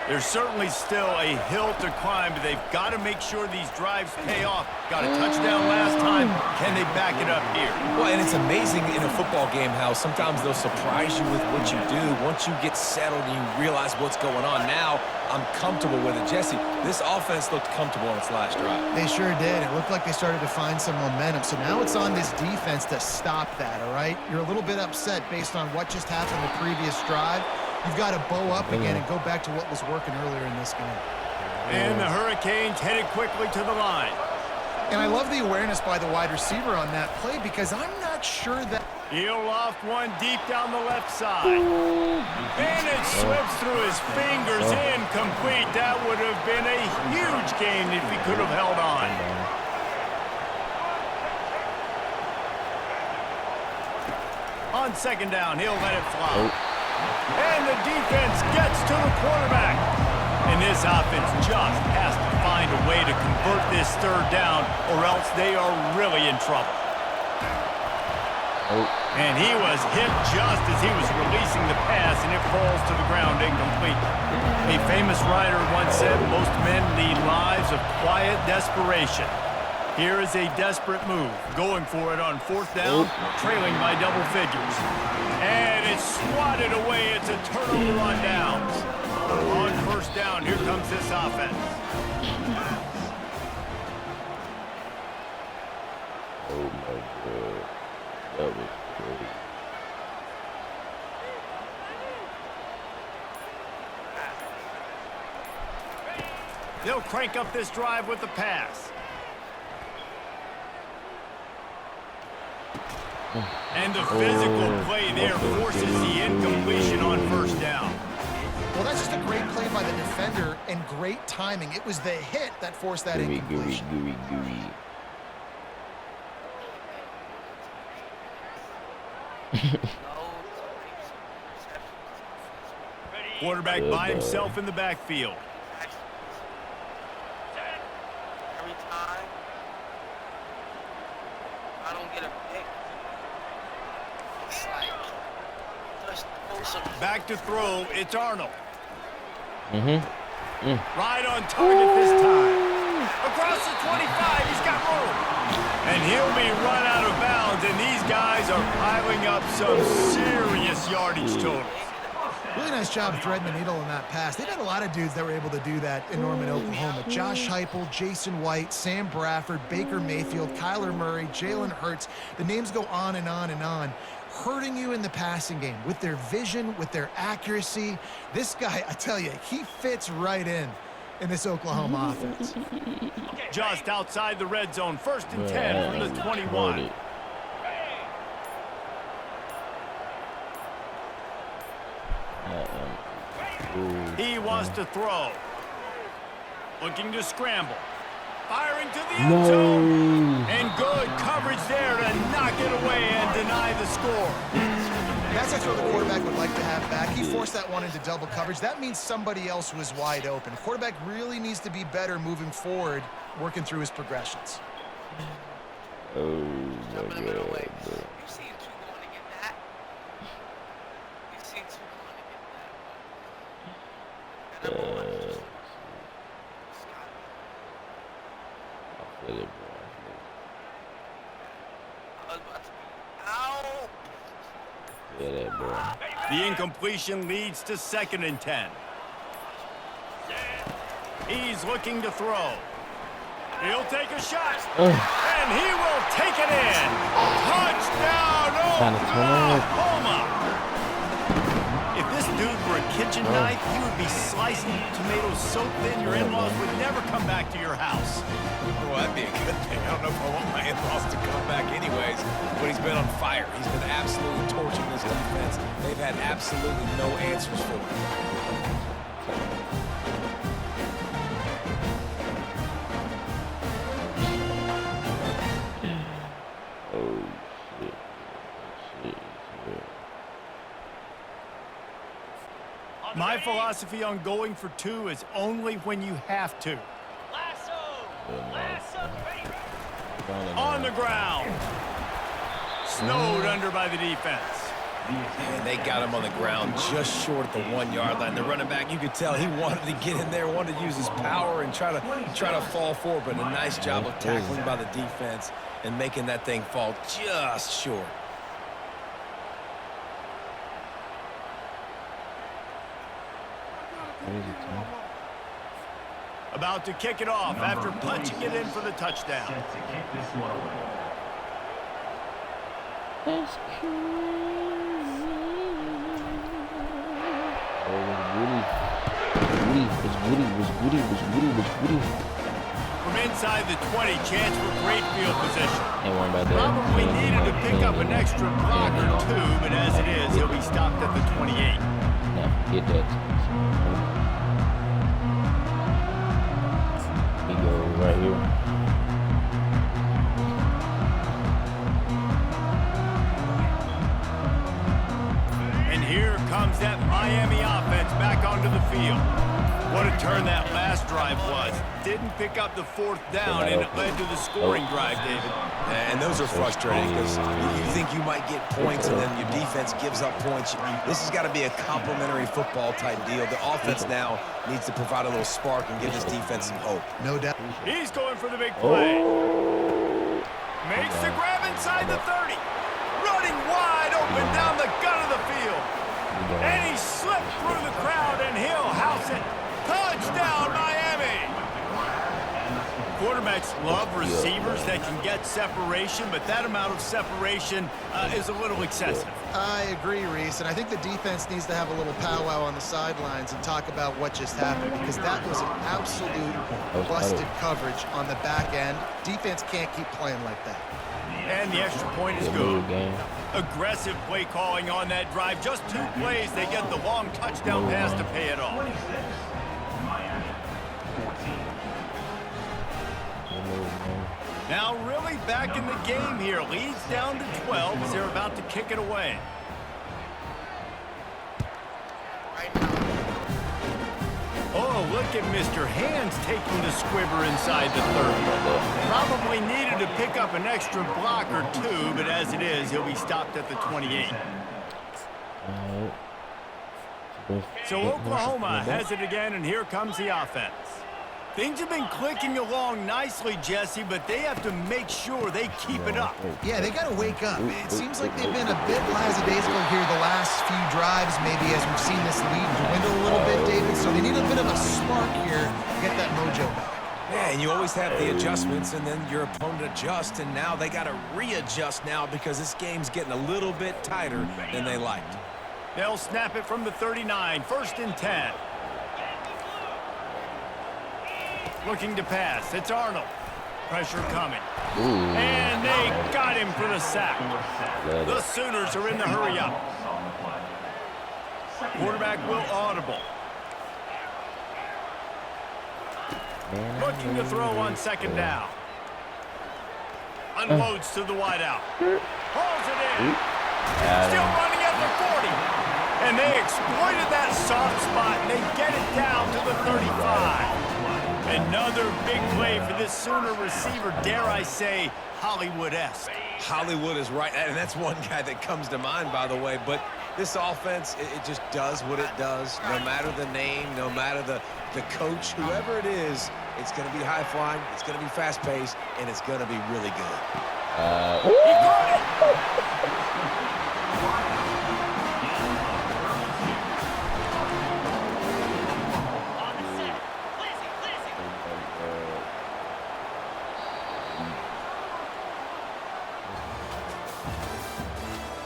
There's certainly still a hill to climb, but they've got to make sure these drives pay off. Got a touchdown last time. Can they back it up here? Well, and it's amazing in a football game how sometimes they'll surprise you with what you do. Once you get settled and you realize what's going on, now I'm comfortable with it. Jesse, this offense looked comfortable on its last drive. They sure did. It looked like they started to find some momentum. So now it's on this defense to stop that, all right? You're a little bit upset based on what just happened the previous drive. You've got to bow up again and go back to what was working earlier in this game. And the Hurricanes headed quickly to the line. And I love the awareness by the wide receiver on that play because I'm not sure that... He'll loft one deep down the left side. And it slips through his fingers, incomplete. That would have been a huge gain if he could have held on. On 2nd down, he'll let it fly. And the defense gets to the quarterback. And this offense just has to find a way to convert this 3rd down, or else they are really in trouble. And he was hit just as he was releasing the pass, and it falls to the ground incomplete. A famous writer once said, most men lead lives of quiet desperation. Here is a desperate move, going for it on 4th down, trailing by double figures. And it's swatted away. It's a turnover on downs. On 1st down, here comes this offense. Oh my God, that was crazy. They'll crank up this drive with the pass. And the physical play there forces the incompletion on 1st down. Well, that's just a great play by the defender and great timing. It was the hit that forced that incompletion. Quarterback Good by ball. himself in the backfield. Every time I don't get a pick, it's like just awesome. Back to throw, it's Arnold. Mm-hmm. Right on target this time. Across the 25, he's got room. And he'll be run out of bounds, and these guys are piling up some serious yardage totals. Really nice job threading the needle in that pass. They've had a lot of dudes that were able to do that in Norman, Oklahoma. Josh Heupel, Jason White, Sam Bradford, Baker Mayfield, Kyler Murray, Jalen Hurts. The names go on and on and on. Hurting you in the passing game with their vision, with their accuracy. This guy, I tell you, he fits right in this Oklahoma offense. Just outside the red zone, 1st and 10 from the 21. He wants to throw. Looking to scramble. Firing to the end zone. And good coverage there to knock it away and deny the score. That's a throw the quarterback would like to have back. He forced that one into double coverage. That means somebody else was wide open. The quarterback really needs to be better moving forward, working through his progressions. Oh, my God. You seen two going to get that? You seen two going to get that? Number one. I feel it, bro. I was about to be out. Yeah, that, bro. The incompletion leads to 2nd and 10. He's looking to throw. He'll take a shot. And he will take it in. Touchdown, Oklahoma! If this dude were a kitchen knife, he would be slicing tomatoes so thin your in-laws would never come back to your house. Well, that'd be a good thing. I don't know if I want my in-laws to come back anyways, but he's been on fire. He's been absolutely torching this defense. They've had absolutely no answers for him. Oh, shit. Shit. My philosophy on going for 2 is only when you have to. On the ground. Snowed under by the defense. And they got him on the ground just short at the 1-yard line. The running back, you could tell he wanted to get in there, wanted to use his power and try to fall forward, but a nice job of tackling by the defense and making that thing fall just short. About to kick it off after punching it in for the touchdown. Set to kick this one away. That's crazy. Was Woody. From inside the 20, chance for great field position. Ain't worrying about that. Probably needed to pick up an extra block or 2, but as it is, he'll be stopped at the 28. Nah, get that. He go right here. And here comes that Miami offense back onto the field. What a turn that last drive was. Didn't pick up the 4th down, and it led to the scoring drive, David. And those are frustrating because you think you might get points and then your defense gives up points. This has got to be a complimentary football type deal. The offense now needs to provide a little spark and give this defense some hope. No doubt. He's going for the big play. Makes the grab inside the 30. Running wide open down the gut of the field. And he slipped through the crowd, and he'll house it. Touchdown, Miami! Quarterbacks love receivers that can get separation, but that amount of separation is a little excessive. I agree, Reese, and I think the defense needs to have a little powwow on the sidelines and talk about what just happened, because that was an absolute busted coverage on the back end. Defense can't keep playing like that. And the extra point is good. Aggressive play calling on that drive. Just 2 plays, they get the long touchdown pass to pay it off. 26, Miami, 14. Now really back in the game here. Leads down to 12 as they're about to kick it away. Right now. Oh, look at Mr. Hands taking the squibber inside the 30. Probably needed to pick up an extra block or two, but as it is, he'll be stopped at the 28. So Oklahoma has it again, and here comes the offense. Things have been clicking along nicely, Jesse, but they have to make sure they keep it up. Yeah, they got to wake up. It seems like they've been a bit lackadaisical here the last few drives, maybe as we've seen this lead dwindle a little bit, David. So they need a bit of a spark here to get that mojo back. Yeah, and you always have the adjustments, and then your opponent adjusts, and now they got to readjust now because this game's getting a little bit tighter than they liked. They'll snap it from the 39, 1st and 10. Looking to pass. It's Arnold. Pressure coming. And they got him for the sack. The Sooners are in the hurry-up. Quarterback will audible. Looking to throw on 2nd down. Unloads to the wideout. Hauls it in. Still running at the 40. And they exploited that soft spot, and they get it down to the 35. Another big play for this Sooner receiver, dare I say, Hollywood-esque. Hollywood is right, and that's one guy that comes to mind, by the way. But this offense, it just does what it does. No matter the name, no matter the coach, whoever it is, it's going to be high-flying, it's going to be fast-paced, and it's going to be really good. He got it!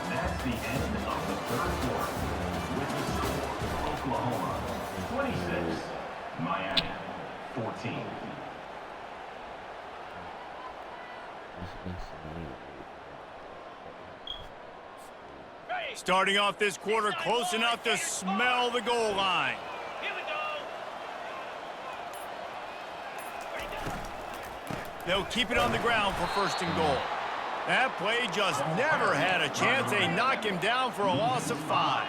That's the end of the 3rd quarter. With the score, Oklahoma 26, Miami 14. Starting off this quarter close enough to smell the goal line. They'll keep it on the ground for 1st and goal. That play just never had a chance. They knock him down for a loss of 5.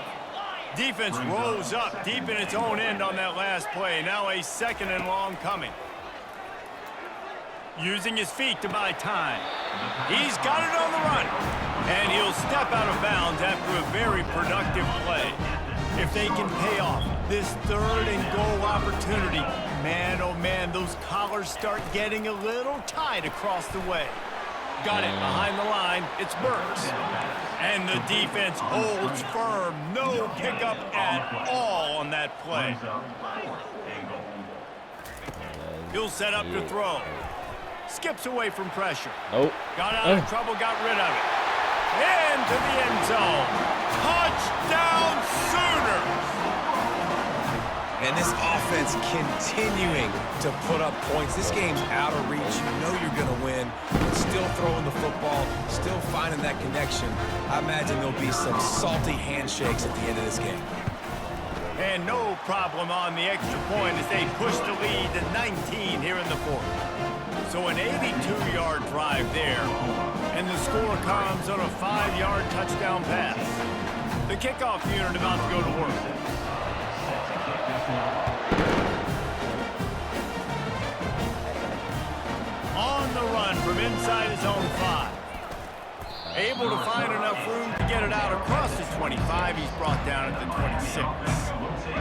Defense rose up deep in its own end on that last play. Now a 2nd and long coming. Using his feet to buy time. He's got it on the run. And he'll step out of bounds after a very productive play. If they can pay off this 3rd and goal opportunity, man, oh man, those collars start getting a little tight across the way. Got it behind the line. It's Burks. And the defense holds firm. No pickup at all on that play. He'll set up to throw. Skips away from pressure. Got out of trouble, got rid of it. Into the end zone. Touchdown Sooners! And this offense continuing to put up points. This game's out of reach. You know you're going to win. Still throwing the football, still finding that connection. I imagine there'll be some salty handshakes at the end of this game. And no problem on the extra point as they push the lead to 19 here in the 4th. So an 82-yard drive there. And the score comes on a 5-yard touchdown pass. The kickoff unit about to go to work. On the run from inside his own 5. Able to find enough room to get it out across the 25. He's brought down at the 26.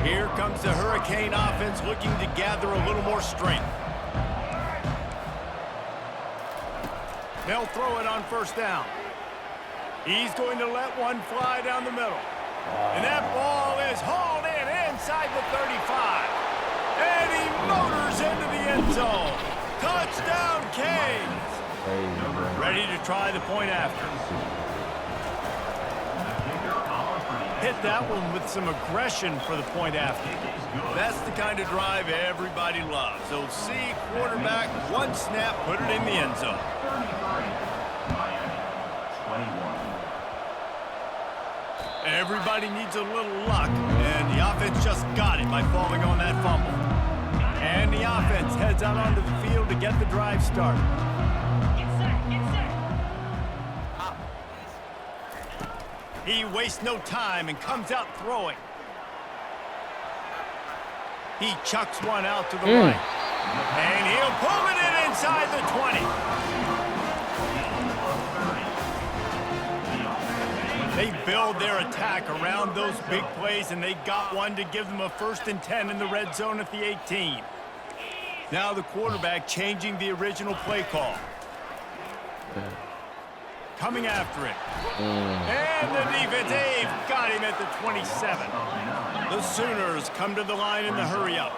Here comes the Hurricane offense looking to gather a little more strength. They'll throw it on 1st down. He's going to let one fly down the middle. And that ball is hauled in inside the 35. And he motors into the end zone. Touchdown, Canes. Ready to try the point after. Hit that one with some aggression for the point after. That's the kind of drive everybody loves. So see quarterback, one snap, put it in the end zone. Everybody needs a little luck, and the offense just got it by falling on that fumble. And the offense heads out onto the field to get the drive started. He wastes no time and comes out throwing. He chucks one out to the right. And he'll pull it in inside the 20. They build their attack around those big plays, and they got one to give them a 1st and 10 in the red zone at the 18. Now the quarterback changing the original play call. Coming after it. And the defense, they've got him at the 27. The Sooners come to the line in the hurry-up.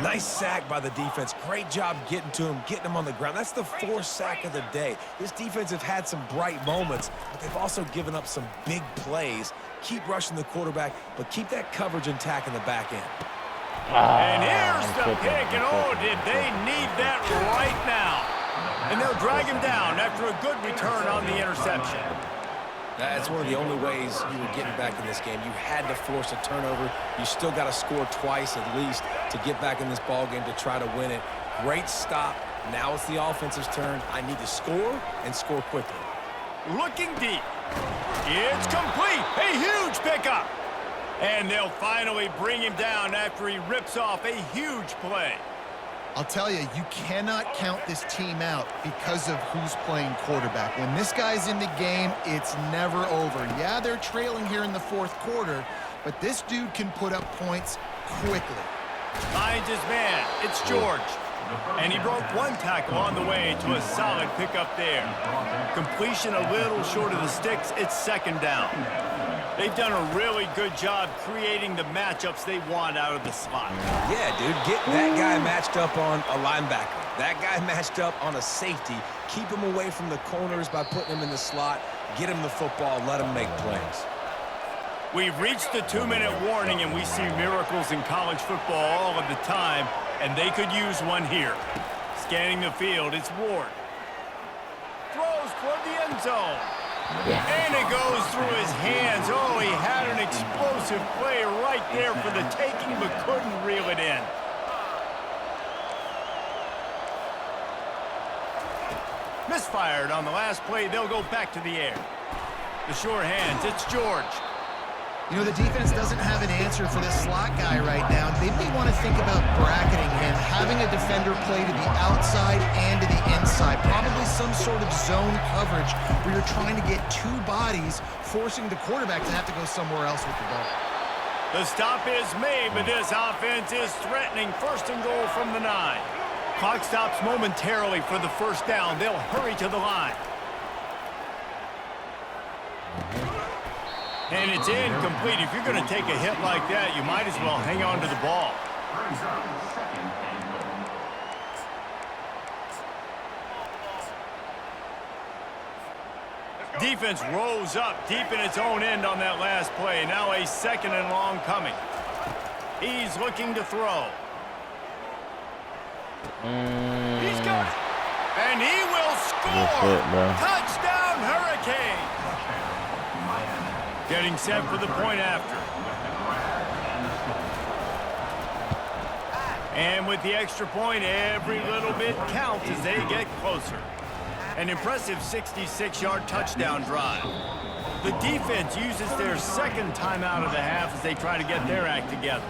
Nice sack by the defense. Great job getting to him, getting him on the ground. That's the 4th sack of the day. This defense have had some bright moments, but they've also given up some big plays. Keep rushing the quarterback, but keep that coverage intact in the back end. And here's the pick, and oh, did they need that right now. And they'll drag him down after a good return on the interception. That's one of the only ways you were getting back in this game. You had to force a turnover. You still got to score twice at least to get back in this ball game to try to win it. Great stop. Now it's the offense's turn. I need to score and score quickly. Looking deep. It's complete. A huge pickup. And they'll finally bring him down after he rips off a huge play. I'll tell you, you cannot count this team out because of who's playing quarterback. When this guy's in the game, it's never over. Yeah, they're trailing here in the 4th quarter, but this dude can put up points quickly. Finds his man. It's George. And he broke one tackle on the way to a solid pickup there. Completion a little short of the sticks. It's 2nd down. They've done a really good job creating the matchups they want out of the slot. Yeah, dude, get that guy matched up on a linebacker. That guy matched up on a safety. Keep him away from the corners by putting him in the slot. Get him the football. Let him make plays. We've reached the 2-minute warning, and we see miracles in college football all of the time, and they could use one here. Scanning the field, it's Ward. Throws toward the end zone. And it goes through his hands. Oh, he had an explosive play right there for the taking, but couldn't reel it in. Misfired on the last play. They'll go back to the air. The sure hands. It's George. You know, the defense doesn't have an answer for this slot guy right now. They may want to think about bracketing him, having a defender play to the outside and to the inside. Probably some sort of zone coverage where you're trying to get 2 bodies, forcing the quarterback to have to go somewhere else with the ball. The stop is made, but this offense is threatening 1st and goal from the 9. Clock stops momentarily for the 1st down. They'll hurry to the line. And it's incomplete. If you're going to take a hit like that, you might as well hang on to the ball. Defense rose up deep in its own end on that last play. Now a 2nd and long coming. He's looking to throw. He's got it. And he will score. Touchdown, Hurricane. Getting set for the point after. And with the extra point, every little bit counts as they get closer. An impressive 66-yard touchdown drive. The defense uses their 2nd timeout of the half as they try to get their act together.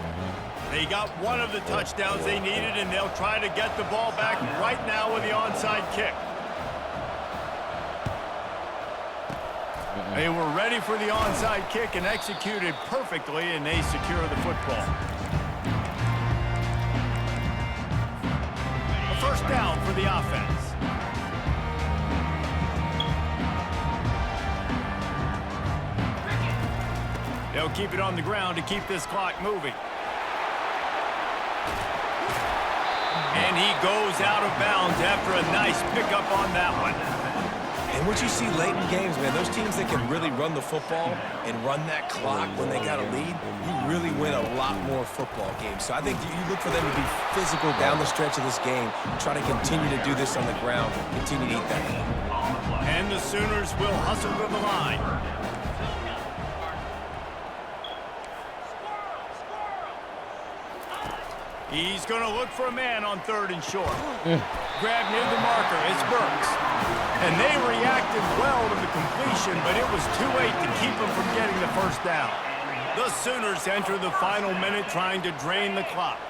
They got one of the touchdowns they needed, and they'll try to get the ball back right now with the onside kick. They were ready for the onside kick and executed perfectly, and they secure the football. A 1st down for the offense. They'll keep it on the ground to keep this clock moving. And he goes out of bounds after a nice pickup on that one. And what you see late in games, man, those teams that can really run the football and run that clock when they got a lead, you really win a lot more football games. So I think you look for them to be physical down the stretch of this game, try to continue to do this on the ground, continue to eat that clock. And the Sooners will hustle to the line. He's going to look for a man on 3rd and short. Grab near the marker. It's Burks. And they reacted well to the completion, but it was too late to keep them from getting the 1st down. The Sooners enter the final minute trying to drain the clock.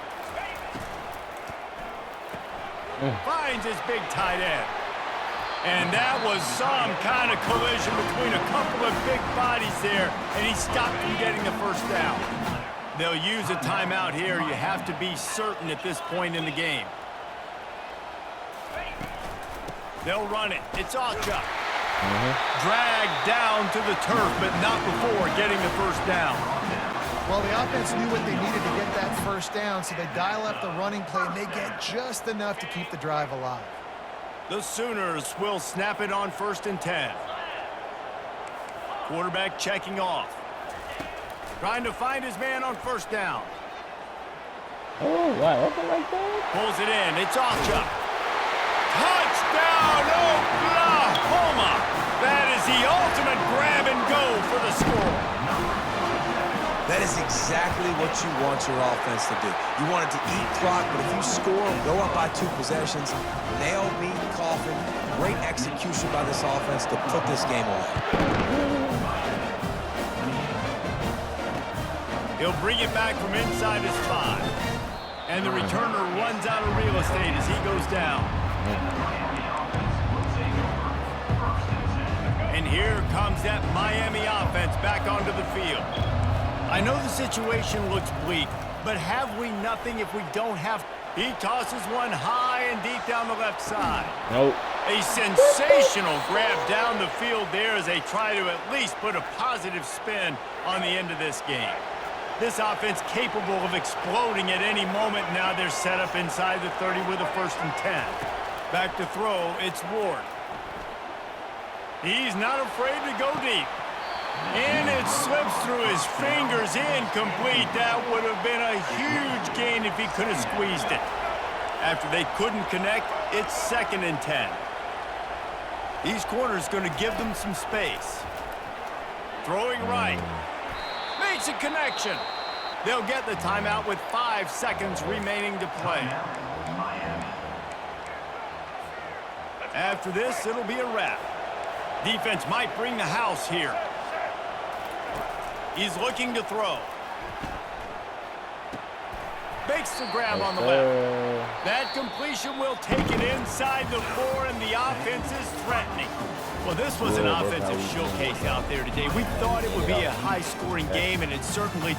finds his big tight end. And that was some kind of collision between a couple of big bodies there, and he stopped from getting the first down. They'll use a timeout here. You have to be certain at this point in the game. They'll run it. It's Ocha. Dragged down to the turf, but not before getting the first down. Well, the offense knew what they needed to get that first down, so they dial up the running play, and they get just enough to keep the drive alive. The Sooners will snap it on 1st and 10. Quarterback checking off. Trying to find his man on 1st down. Oh, wow, open like that? Pulls it in. It's Ocha. Touchdown, Oklahoma! That is the ultimate grab and go for the score. That is exactly what you want your offense to do. You want it to eat clock, but if you score, go up by 2 possessions, nail beat Coffin. Great execution by this offense to put this game away. He'll bring it back from inside his 5. And the returner runs out of real estate as he goes down. And here comes that Miami offense back onto the field. I know the situation looks bleak, but have we nothing if we don't have... He tosses one high and deep down the left side. Nope. A sensational grab down the field there as they try to at least put a positive spin on the end of this game. This offense capable of exploding at any moment. Now they're set up inside the 30 with a 1st and 10. Back to throw, it's Ward. He's not afraid to go deep. And it slips through his fingers, incomplete. That would have been a huge gain if he could have squeezed it. After they couldn't connect, it's 2nd and 10. These corners going to give them some space. Throwing right. Makes a connection. They'll get the timeout with 5 seconds remaining to play. After this, it'll be a wrap. Defense might bring the house here. He's looking to throw. Makes the grab on the left. That completion will take it inside the 4, and the offense is threatening. Well, this was an offensive showcase out there today. We thought it would be a high-scoring game, and it certainly